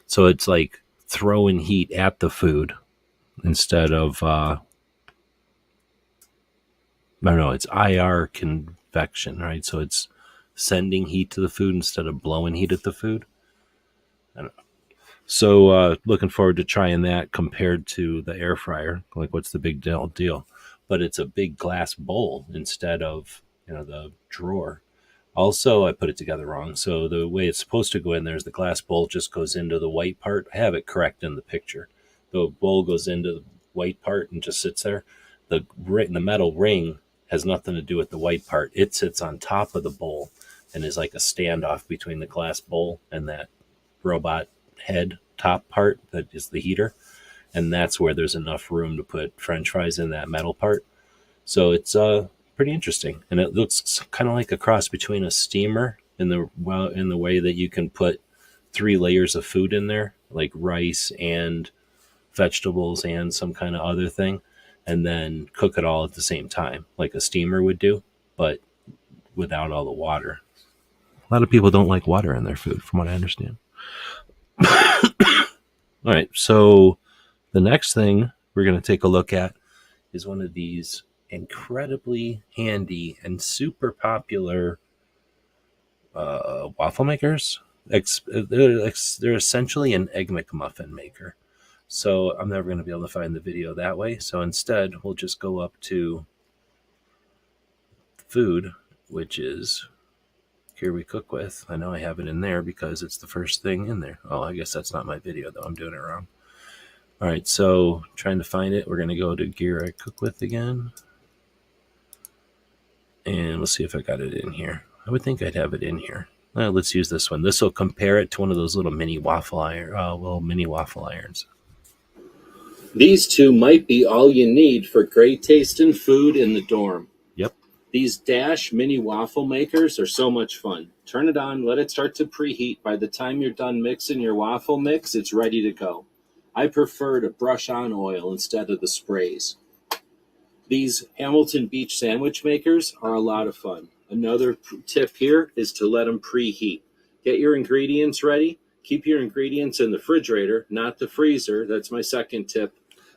So it's like throwing heat at the food instead of, I don't know, it's IR convection, right? So it's sending heat to the food instead of blowing heat at the food. I don't know. So looking forward to trying that compared to the air fryer. Like, what's the big deal? But it's a big glass bowl instead of, the drawer. Also, I put it together wrong. So the way it's supposed to go in there is the glass bowl just goes into the white part. I have it correct in the picture. The bowl goes into the white part and just sits there. The metal ring has nothing to do with the white part. It sits on top of the bowl and is like a standoff between the glass bowl and that robot head top part that is the heater. And that's where there's enough room to put French fries in that metal part. So it's pretty interesting, and it looks kind of like a cross between a steamer in the way that you can put 3 layers of food in there, like rice and vegetables and some kind of other thing, and then cook it all at the same time, like a steamer would do, but without all the water. A lot of people don't like water in their food, from what I understand. All right, so the next thing we're going to take a look at is one of these incredibly handy and super popular waffle makers. They're essentially an Egg McMuffin maker. So I'm never going to be able to find the video that way. So instead, we'll just go up to food, which is Here We Cook With. I know I have it in there because it's the first thing in there. Oh, I guess that's not my video, though. I'm doing it wrong. All right, so trying to find it. We're going to go to Gear I Cook With again. And let's see if I got it in here. I would think I'd have it in here. Let's use this one. This will compare it to one of those little mini waffle irons. These two might be all you need for great tasting food in the dorm. Yep. These Dash mini waffle makers are so much fun. Turn it on, let it start to preheat. By the time you're done mixing your waffle mix, it's ready to go. I prefer to brush on oil instead of the sprays. These Hamilton Beach sandwich makers are a lot of fun. Another tip here is to let them preheat. Get your ingredients ready. Keep your ingredients in the refrigerator, not the freezer. That's my second tip.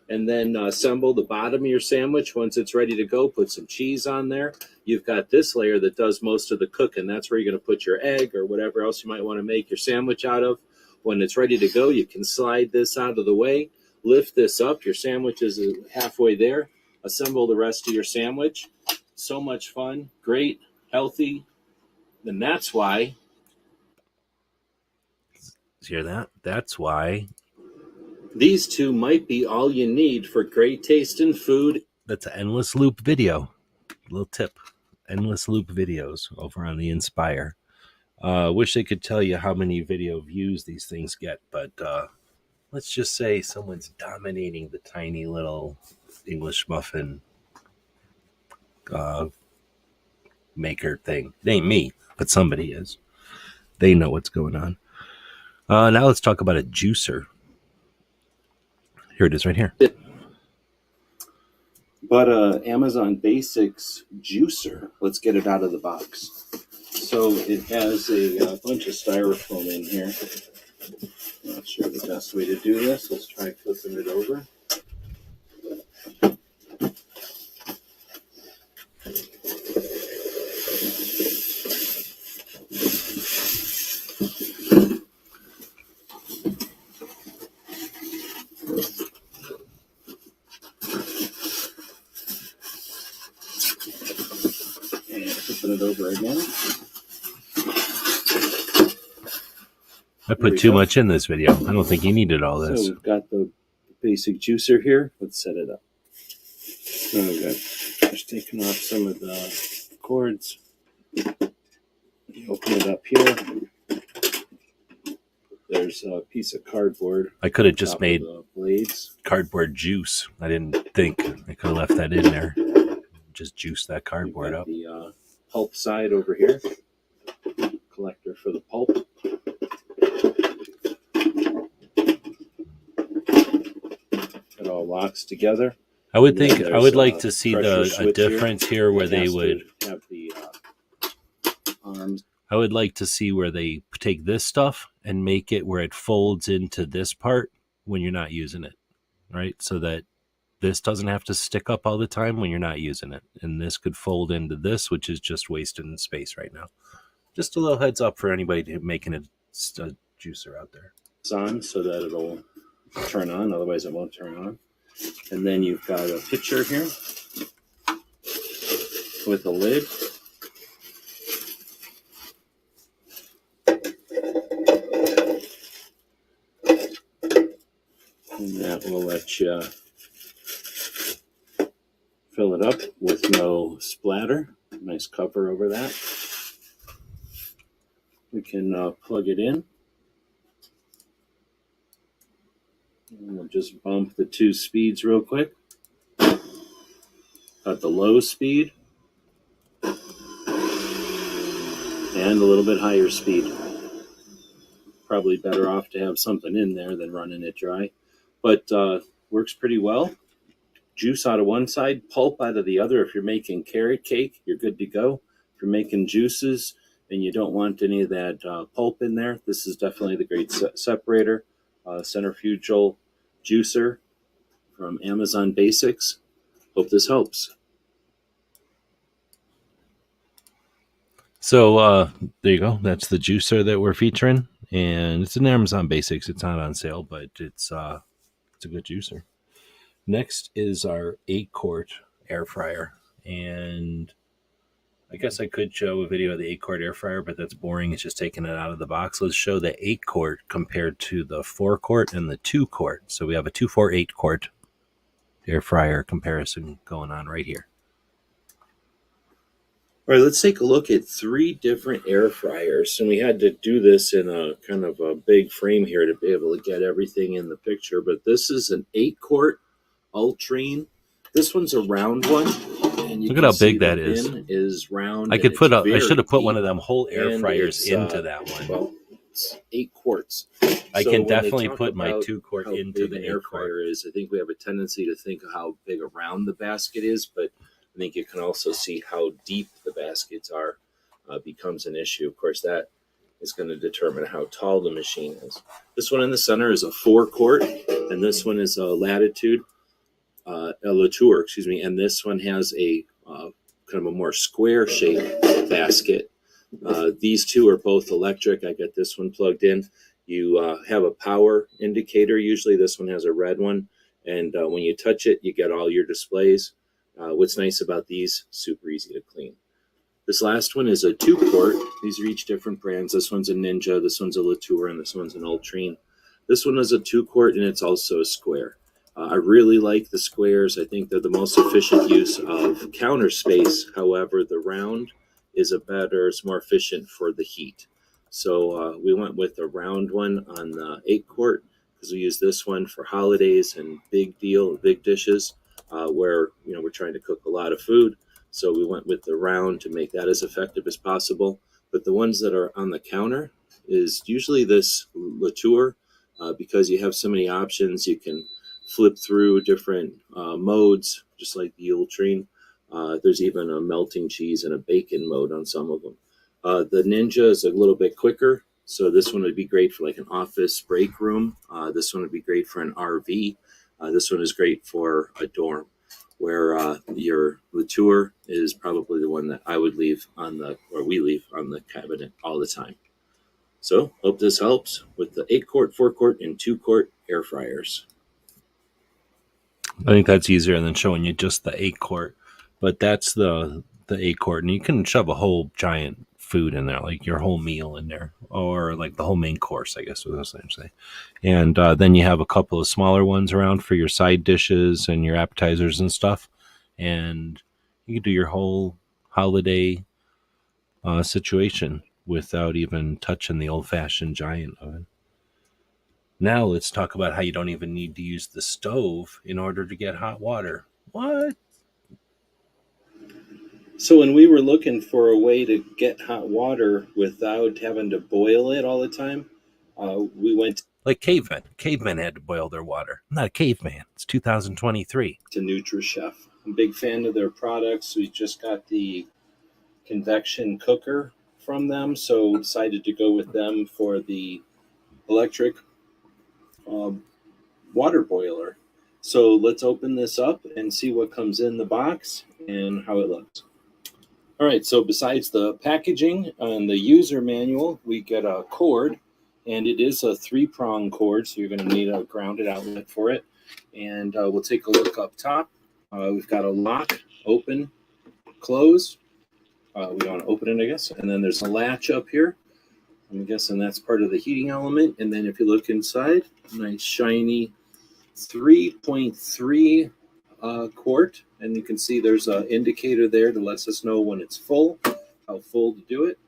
And then assemble the bottom of your sandwich. Once it's ready to go, put some cheese on there. You've got this layer that does most of the cooking. That's where you're going to put your egg or whatever else you might want to make your sandwich out of. When it's ready to go, you can slide this out of the way, lift this up. Your sandwich is halfway there. Assemble the rest of your sandwich. So much fun, great, healthy. And that's why. Hear that? That's why. These two might be all you need for great tasting food. That's an endless loop video. Little tip. Endless loop videos over on the Inspire. Wish they could tell you how many video views these things get, but let's just say someone's dominating the tiny little English muffin maker thing. It ain't me, but somebody is. They know what's going on. Now let's talk about a juicer. Here it is right here. But Amazon Basics juicer, let's get it out of the box. So it has a bunch of styrofoam in here. Not sure the best way to do this. Let's try flipping it over. It over again. I put too much in this video. I don't think you needed all this. So we've got the basic juicer here. Let's set it up. Oh, good. Just taking off some of the cords. You open it up here. There's a piece of cardboard. I could have on just top made of the blades. cardboard juice. I didn't think I could have left that in there. Just juice that cardboard up. The pulp side over here. Collector for the pulp. It all locks together. I would think I would like to see a difference here where they would have the arms. I would like to see where they take this stuff and make it where it folds into this part when you're not using it, right? So that this doesn't have to stick up all the time when you're not using it. And this could fold into this, which is just wasting space right now. Just a little heads up for anybody making a juicer out there. It's on so that it'll turn on, otherwise it won't turn on. And then you've got a pitcher here with a lid. And that will let you fill it up with no splatter. Nice cover over that. We can plug it in. And we'll just bump the 2 speeds real quick. Got the low speed. And a little bit higher speed. Probably better off to have something in there than running it dry. But works pretty well. Juice out of one side, pulp out of the other. If you're making carrot cake, you're good to go. If you're making juices and you don't want any of that pulp in there, this is definitely the great separator. Centrifugal juicer from Amazon Basics. Hope this helps. So there you go. That's the juicer that we're featuring, and it's an Amazon Basics. It's not on sale, but it's a good juicer. Next is our 8-quart air fryer, and I guess I could show a video of the 8-quart air fryer, but that's boring. It's just taking it out of the box. Let's show the 8-quart compared to the 4-quart and the 2-quart. So we have a 2-4-8-quart air fryer comparison going on right here. All right, let's take a look at 3 different air fryers. And we had to do this in a kind of a big frame here to be able to get everything in the picture. But this is an 8-quart Ultrean. This one's a round one. And look at how big that is. Is round. I could put up. I should have put one of them whole air fryers into that one. Well, it's 8 quarts. I can definitely put my 2-quart into the air fryer is. I think we have a tendency to think of how big around the basket is, but I think you can also see how deep the baskets are becomes an issue. Of course, that is going to determine how tall the machine is. This one in the center is a 4-quart, and this one is a LATURE, and this one has a kind of a more square-shaped basket. These 2 are both electric. I got this one plugged in. You have a power indicator. Usually this one has a red one, and when you touch it, you get all your displays. What's nice about these, super easy to clean. This last one is a 2-quart. These are each different brands. This one's a Ninja, this one's a LATURE, and this one's an Ultrean. This one is a 2-quart, and it's also a square. I really like the squares. I think they're the most efficient use of counter space. However, the round is it's more efficient for the heat. So we went with a round one on the 8-quart because we use this one for holidays and big dishes. Where we're trying to cook a lot of food, so we went with the round to make that as effective as possible. But the ones that are on the counter is usually this LATURE because you have so many options. You can flip through different modes, just like the Ultrean. There's even a melting cheese and a bacon mode on some of them. The Ninja is a little bit quicker, so this one would be great for like an office break room. This one would be great for an RV. This one is great for a dorm, where your LATURE is probably the one that I would leave we leave on the cabinet all the time. So hope this helps with the 8-quart, 4-quart, and 2-quart air fryers. I think that's easier than showing you just the 8-quart, but that's the 8-quart, and you can shove a whole giant food in there, like your whole meal in there, or like the whole main course, I guess was what I was going to say. And then you have a couple of smaller ones around for your side dishes and your appetizers and stuff, and you can do your whole holiday situation without even touching the old-fashioned giant oven. Now let's talk about how you don't even need to use the stove in order to get hot water. What? So when we were looking for a way to get hot water without having to boil it all the time, we went Like cavemen. Cavemen had to boil their water. I'm not a caveman. It's 2023. to NutriChef. I'm a big fan of their products. We just got the convection cooker from them, so decided to go with them for the electric water boiler. So let's open this up and see what comes in the box and how it looks. All right, so besides the packaging and the user manual, we get a cord, and it is a 3-prong cord, so you're going to need a grounded outlet for it. And we'll take a look up top. We've got a lock, open, close. We want to open it, I guess. And then there's a latch up here. I'm guessing that's part of the heating element. And then if you look inside, nice shiny 3.3 quart. And you can see there's an indicator there to let us know when it's full, how full to do it.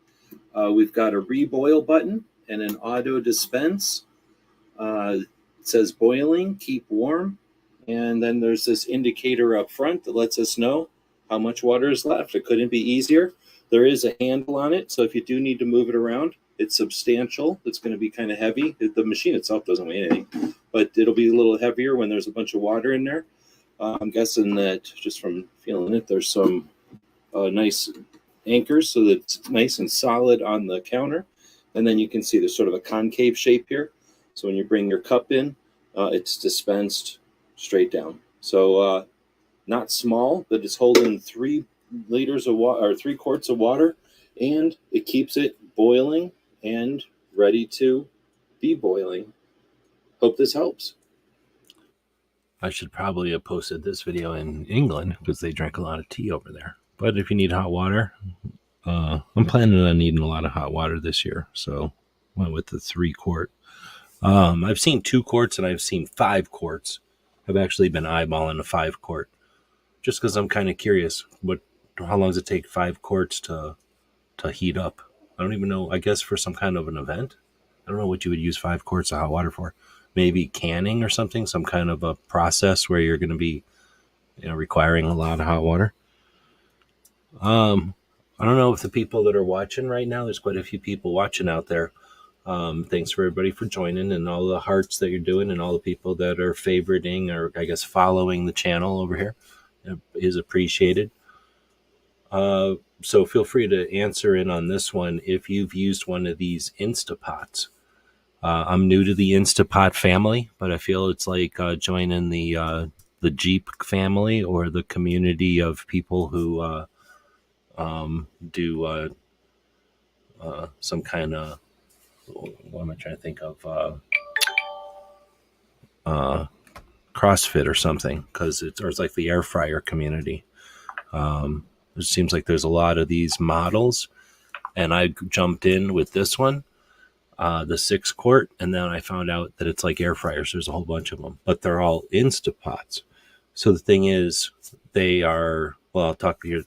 We've got a reboil button and an auto dispense. It says boiling, keep warm. And then there's this indicator up front that lets us know how much water is left. It couldn't be easier. There is a handle on it, so if you do need to move it around, it's substantial. It's going to be kind of heavy. The machine itself doesn't weigh anything, but it'll be a little heavier when there's a bunch of water in there. I'm guessing that just from feeling it, there's some nice anchors so that it's nice and solid on the counter. And then you can see there's sort of a concave shape here. So when you bring your cup in, it's dispensed straight down. So not small, but it's holding 3 liters of water or 3 quarts of water, and it keeps it boiling and ready to be boiling. Hope this helps. I should probably have posted this video in England because they drink a lot of tea over there. But if you need hot water, I'm planning on needing a lot of hot water this year. So went with the 3 quart. I've seen 2 quarts and I've seen 5 quarts. I've actually been eyeballing a 5 quart just because I'm kind of curious. How long does it take 5 quarts to heat up? I don't even know. I guess for some kind of an event. I don't know what you would use 5 quarts of hot water for. Maybe canning or something, some kind of a process where you're going to be, requiring a lot of hot water. I don't know if the people that are watching right now, there's quite a few people watching out there. Thanks for everybody for joining and all the hearts that you're doing and all the people that are favoriting or I guess following the channel over here. It is appreciated. So feel free to answer in on this one if you've used one of these Instapots. I'm new to the Instapot family, but I feel it's like joining the Jeep family or the community of people who do some kind of, what am I trying to think of? CrossFit or something, because it's like the Airfryer community. It seems like there's a lot of these models, and I jumped in with this one. The 6 quart, and then I found out that it's like air fryers. There's a whole bunch of them, but they're all Instapots. So the thing is, they are, well, I'll talk here,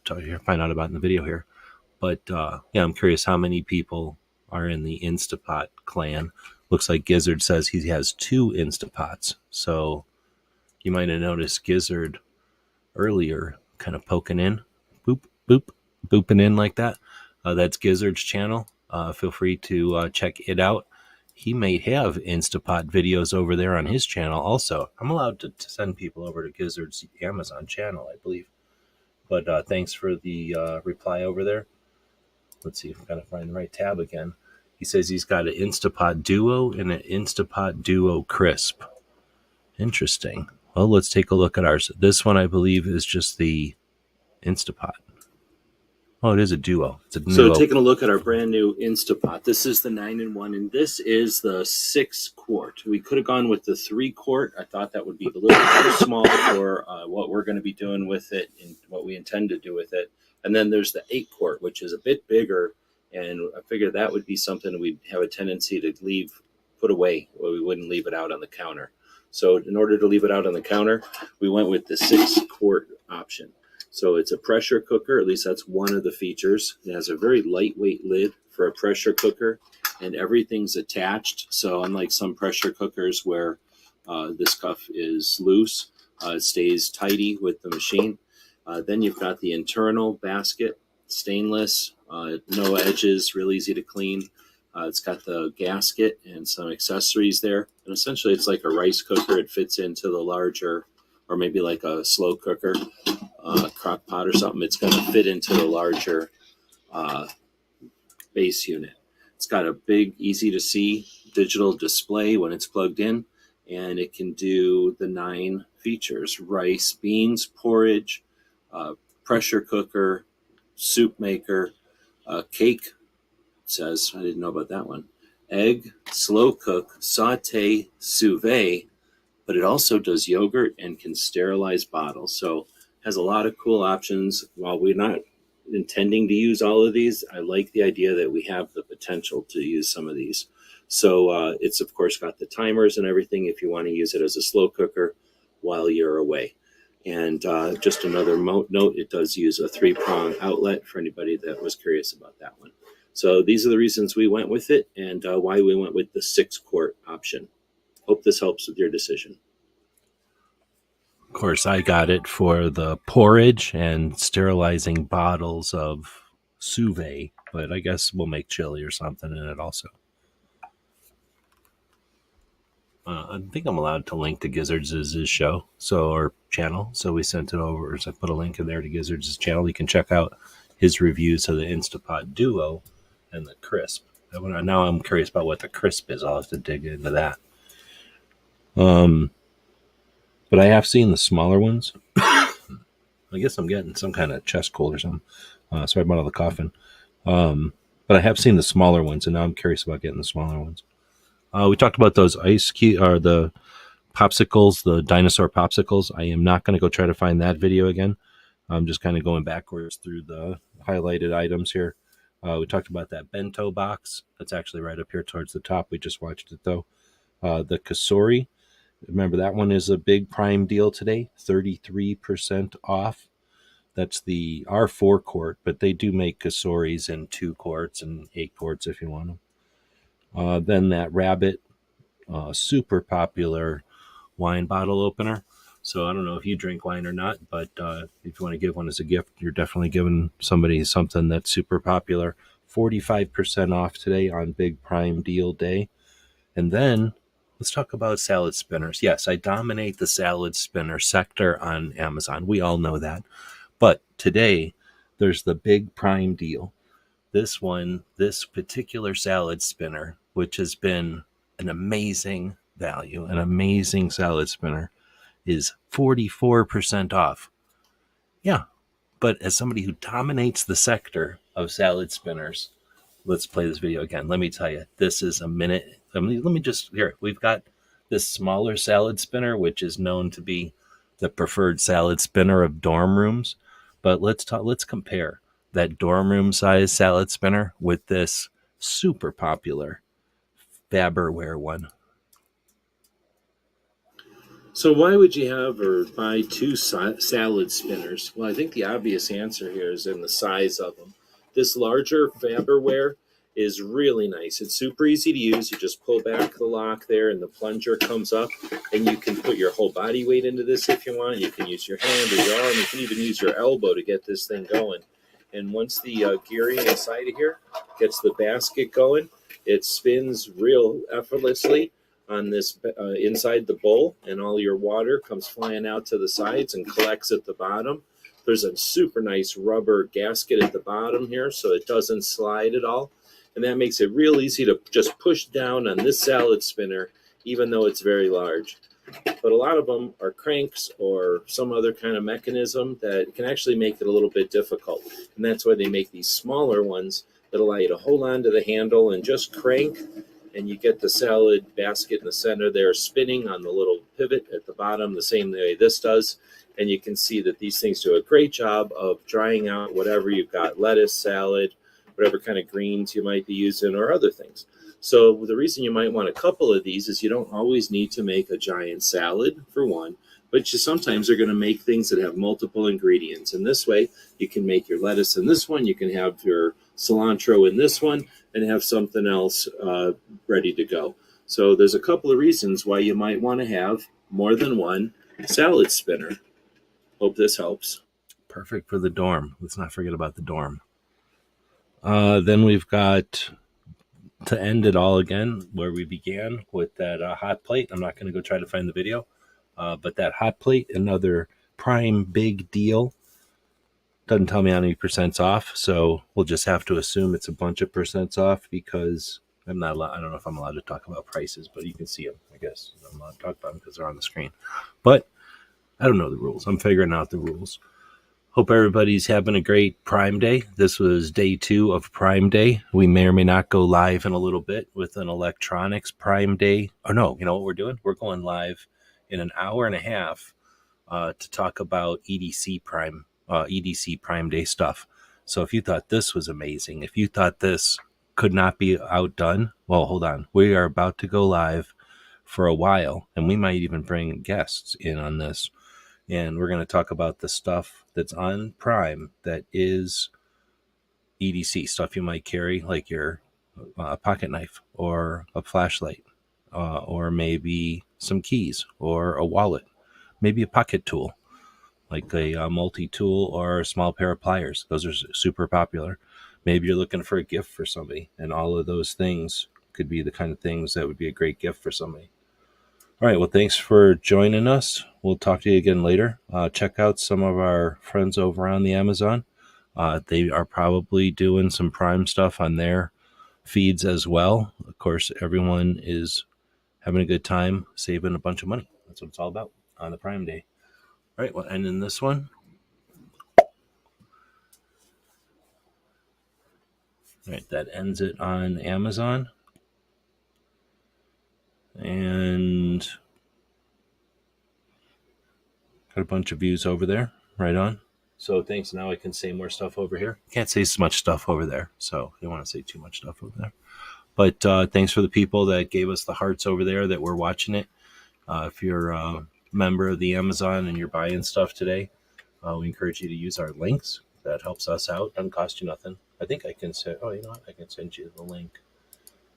find out about in the video here. But yeah, I'm curious how many people are in the Instapot clan. Looks like Gizzard says he has 2 Instapots. So you might have noticed Gizzard earlier kind of poking in, boop, boop, booping in like that. That's Gizzard's channel. Feel free to check it out. He may have Instapot videos over there on his channel also. I'm allowed to send people over to Gizzard's Amazon channel, I believe. But thanks for the reply over there. Let's see if I'm going to find the right tab again. He says he's got an Instapot Duo and an Instapot Duo Crisp. Interesting. Well, let's take a look at ours. This one, I believe, is just the Instapot. Oh, it is a Duo. It's a Duo. So taking a look at our brand new Instapot. This is the 9-in-1, and this is the 6 quart. We could have gone with the 3 quart. I thought that would be a little bit too small for what we're going to be doing with it and what we intend to do with it. And then there's the 8 quart, which is a bit bigger, and I figured that would be something we'd have a tendency to put away, or we wouldn't leave it out on the counter. So in order to leave it out on the counter, we went with the 6 quart option. So it's a pressure cooker, at least that's one of the features. It has a very lightweight lid for a pressure cooker. and everything's attached. So unlike some pressure cookers where this cuff is loose, it stays tidy with the machine. Then you've got the internal basket, stainless, no edges, real easy to clean. It's got the gasket and some accessories there. And essentially it's like a rice cooker. It fits into the larger, or maybe like a slow cooker, crock pot or something. It's going to fit into the larger base unit. It's got a big, easy to see digital display when it's plugged in, and it can do the 9 features: rice, beans, porridge, pressure cooker, soup maker, cake, it says, I didn't know about that one, egg, slow cook, saute, sous vide, but it also does yogurt and can sterilize bottles. So it has a lot of cool options. While we're not intending to use all of these, I like the idea that we have the potential to use some of these. So it's of course got the timers and everything if you want to use it as a slow cooker while you're away. And just another note, it does use a 3-prong outlet for anybody that was curious about that one. So these are the reasons we went with it, and why we went with the 6-quart option. Hope this helps with your decision. Of course, I got it for the porridge and sterilizing bottles of sous vide, but I guess we'll make chili or something in it also. I think I'm allowed to link to Gizzards' show, or channel. So we sent it over. So I put a link in there to Gizzards' channel. You can check out his reviews of the Instapot Duo and the Crisp. Now I'm curious about what the Crisp is. I'll have to dig into that. But I have seen the smaller ones. I guess I'm getting some kind of chest cold or something. Sorry about all the coughing. But I have seen the smaller ones, and now I'm curious about getting the smaller ones. We talked about those the popsicles, the dinosaur popsicles. I am not going to go try to find that video again. I'm just kind of going backwards through the highlighted items here. We talked about that bento box. That's actually right up here towards the top. We just watched it, though. The COSORI. Remember, that one is a big Prime deal today, 33% off. That's the R4 quart, but they do make COSORIs in 2 quarts and 8 quarts if you want them. Then that Rabbit, super popular wine bottle opener. So I don't know if you drink wine or not, but if you want to give one as a gift, you're definitely giving somebody something that's super popular. 45% off today on Big Prime Deal Day. And then let's talk about salad spinners. Yes, I dominate the salad spinner sector on Amazon. We all know that. But today, there's the Big Prime Deal. This particular salad spinner, which has been an amazing value, an amazing salad spinner, is 44% off. Yeah, but as somebody who dominates the sector of salad spinners, let's play this video again. Let me tell you, this is a minute. We've got this smaller salad spinner, which is known to be the preferred salad spinner of dorm rooms. But let's compare that dorm room size salad spinner with this super popular Farberware one. So why would you have or buy 2 salad spinners? Well, I think the obvious answer here is in the size of them. This larger Farberware is really nice. It's super easy to use. You just pull back the lock there and the plunger comes up, and you can put your whole body weight into this if you want. You can use your hand or your arm. You can even use your elbow to get this thing going. And once the gearing inside of here gets the basket going, it spins real effortlessly on this inside the bowl, and all your water comes flying out to the sides and collects at the bottom. There's a super nice rubber gasket at the bottom here so it doesn't slide at all, and that makes it real easy to just push down on this salad spinner even though it's very large. But a lot of them are cranks or some other kind of mechanism that can actually make it a little bit difficult, and that's why they make these smaller ones that allow you to hold on to the handle and just crank, and you get the salad basket in the center there spinning on the little pivot at the bottom the same way this does. And you can see that these things do a great job of drying out whatever you've got, lettuce, salad, whatever kind of greens you might be using or other things. So the reason you might want a couple of these is you don't always need to make a giant salad, for one, but you sometimes are going to make things that have multiple ingredients. And this way, you can make your lettuce in this one, you can have your cilantro in this one, and have something else ready to go. So there's a couple of reasons why you might want to have more than one salad spinner. Hope this helps. Perfect for the dorm. Let's not forget about the dorm. Then we've got, to end it all again, where we began with that hot plate. I'm not going to go try to find the video, but that hot plate, another prime big deal. Doesn't tell me how many percent's off, so we'll just have to assume it's a bunch of percents off, because I'm not allowed, I don't know if I'm allowed to talk about prices, but you can see them, I guess. I'm allowed to talk about them because they're on the screen. But I don't know the rules. I'm figuring out the rules. Hope everybody's having a great Prime Day. This was day 2 of Prime Day. We may or may not go live in a little bit with an electronics Prime Day. Oh, no, you know what we're doing? We're going live in an hour and a half to talk about EDC Prime Day stuff. So if you thought this was amazing, if you thought this could not be outdone, well, hold on. We are about to go live for a while, and we might even bring guests in on this. And we're going to talk about the stuff that's on Prime that is EDC, stuff you might carry, like your pocket knife or a flashlight, or maybe some keys or a wallet, maybe a pocket tool, like a multi-tool or a small pair of pliers. Those are super popular. Maybe you're looking for a gift for somebody, and all of those things could be the kind of things that would be a great gift for somebody. All right, well, thanks for joining us. We'll talk to you again later. Check out some of our friends over on the Amazon. They are probably doing some Prime stuff on their feeds as well. Of course, everyone is having a good time saving a bunch of money. That's what it's all about on the Prime Day. All right, well, and in this one. All right, that ends it on Amazon. And got a bunch of views over there. Right on. So thanks. Now I can say more stuff over here. Can't say so much stuff over there, so I don't want to say too much stuff over there. But thanks for the people that gave us the hearts over there that were watching it. If you're a member of the Amazon and you're buying stuff today, we encourage you to use our links. That helps us out. Doesn't cost you nothing. I think I can say, oh, you know what? I can send you the link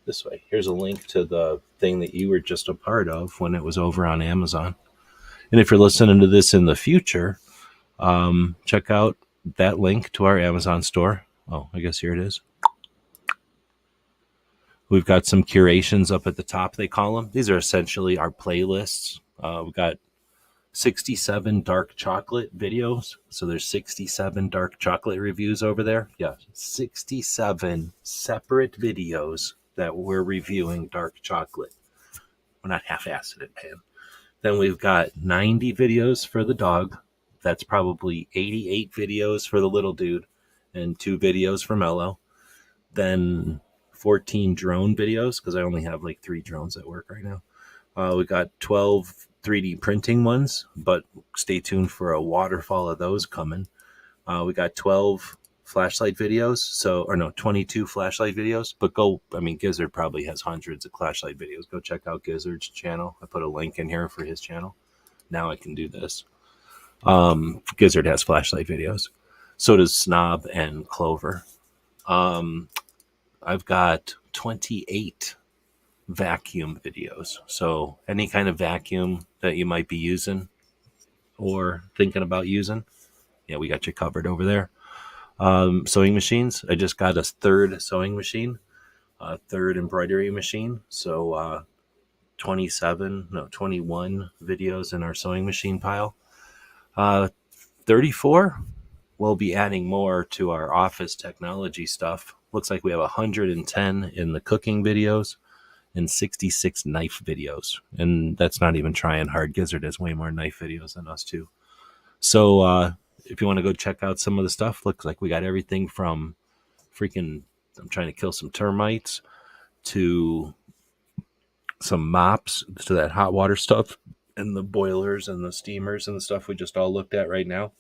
this way. Here's a link to the thing that you were just a part of when it was over on Amazon. And if you're listening to this in the future, check out that link to our Amazon store. Oh, I guess here it is. We've got some curations up at the top, they call them. These are essentially our playlists. We've got 67 dark chocolate videos. So there's 67 dark chocolate reviews over there. Yeah, 67 separate videos that we're reviewing dark chocolate. We're not half-assed it, man. Then we've got 90 videos for the dog. That's probably 88 videos for the little dude and 2 videos for Mello. Then 14 drone videos, because I only have like 3 drones at work right now. We got 12 3D printing ones, but stay tuned for a waterfall of those coming. We got 12 flashlight videos, 22 flashlight videos, but Gizzard probably has hundreds of flashlight videos. Go check out Gizzard's channel. I put a link in here for his channel. Now I can do this. Gizzard has flashlight videos. So does Snob and Clover. I've got 28 vacuum videos. So any kind of vacuum that you might be using or thinking about using, yeah, we got you covered over there. Sewing machines. I just got a 3rd sewing machine, a 3rd embroidery machine. So 21 videos in our sewing machine pile. 34, we'll be adding more to our office technology stuff. Looks like we have 110 in the cooking videos and 66 knife videos. And that's not even trying hard. Gizzard has way more knife videos than us too. So if you want to go check out some of the stuff, looks like we got everything from I'm trying to kill some termites, to some mops, to that hot water stuff, and the boilers and the steamers and the stuff we just all looked at right now.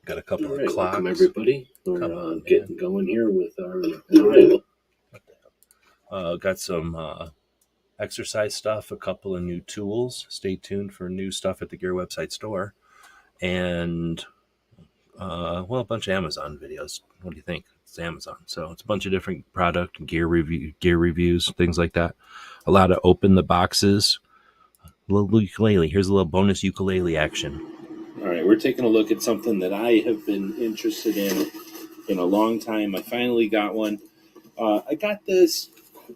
Got a couple of clocks. Welcome everybody. We're getting going here with our got some exercise stuff, a couple of new tools. Stay tuned for new stuff at the Gear website store. And a bunch of Amazon videos. What do you think? It's Amazon. So it's a bunch of different product, gear reviews, things like that. Allow to open the boxes. A little ukulele. Here's a little bonus ukulele action. All right, we're taking a look at something that I have been interested in a long time. I finally got one. I got this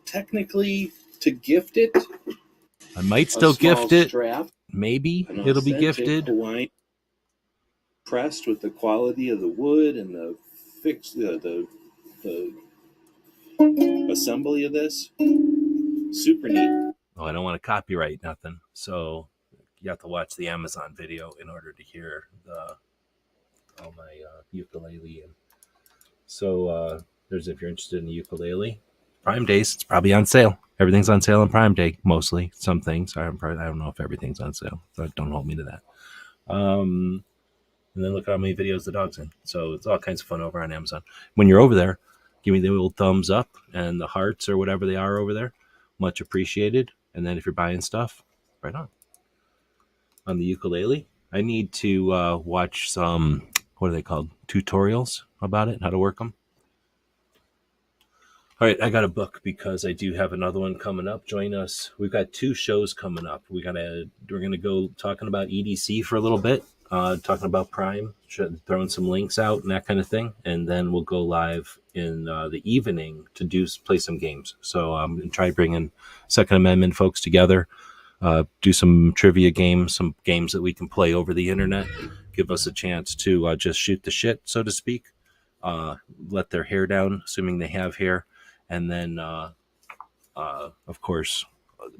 technically to gift it. I might still gift it. Strap, maybe it'll be gifted. Hawaiian, impressed with the quality of the wood and the assembly of this. Super neat. Oh, I don't want to copyright nothing, so you have to watch the Amazon video in order to hear all my ukulele. And so there's, if you're interested in the ukulele, Prime Days, it's probably on sale. Everything's on sale on Prime Day, mostly. Some things. I don't know if everything's on sale, but don't hold me to that. And then look at how many videos the dog's in. So it's all kinds of fun over on Amazon. When you're over there, give me the little thumbs up and the hearts or whatever they are over there. Much appreciated. And then if you're buying stuff, right on the ukulele, I need to watch some, what are they called? Tutorials about it, how to work them. All right, I got a book because I do have another one coming up. Join us. We've got 2 shows coming up. We're gonna go talking about EDC for a little bit, talking about Prime, throwing some links out and that kind of thing, and then we'll go live in the evening to play some games. So I'm gonna try bringing Second Amendment folks together, do some trivia games, some games that we can play over the internet, give us a chance to just shoot the shit, so to speak, let their hair down, assuming they have hair. And then, of course,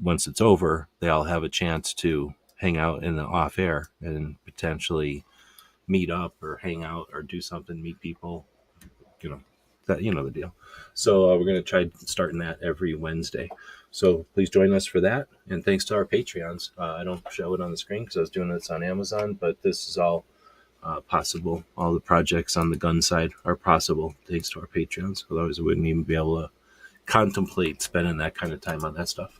once it's over, they all have a chance to hang out in the off air and potentially meet up or hang out or do something, meet people, the deal. So we're going to try starting that every Wednesday. So please join us for that. And thanks to our Patreons. I don't show it on the screen because I was doing this on Amazon, but this is all possible. All the projects on the gun side are possible thanks to our Patreons. Otherwise, we wouldn't even be able to contemplate spending that kind of time on that stuff.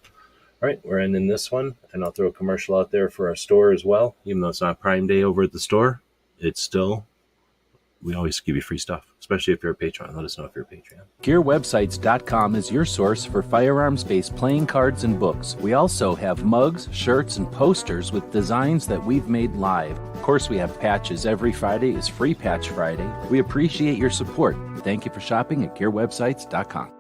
All right, we're ending this one, and I'll throw a commercial out there for our store as well. Even though it's not Prime Day over at the store, it's still, we always give you free stuff, especially if you're a Patreon. Let us know if you're a Patreon. GearWebsites.com is your source for firearms-based playing cards and books. We also have mugs, shirts, and posters with designs that we've made live. Of course, we have patches. Every Friday is Free Patch Friday. We appreciate your support. Thank you for shopping at GearWebsites.com.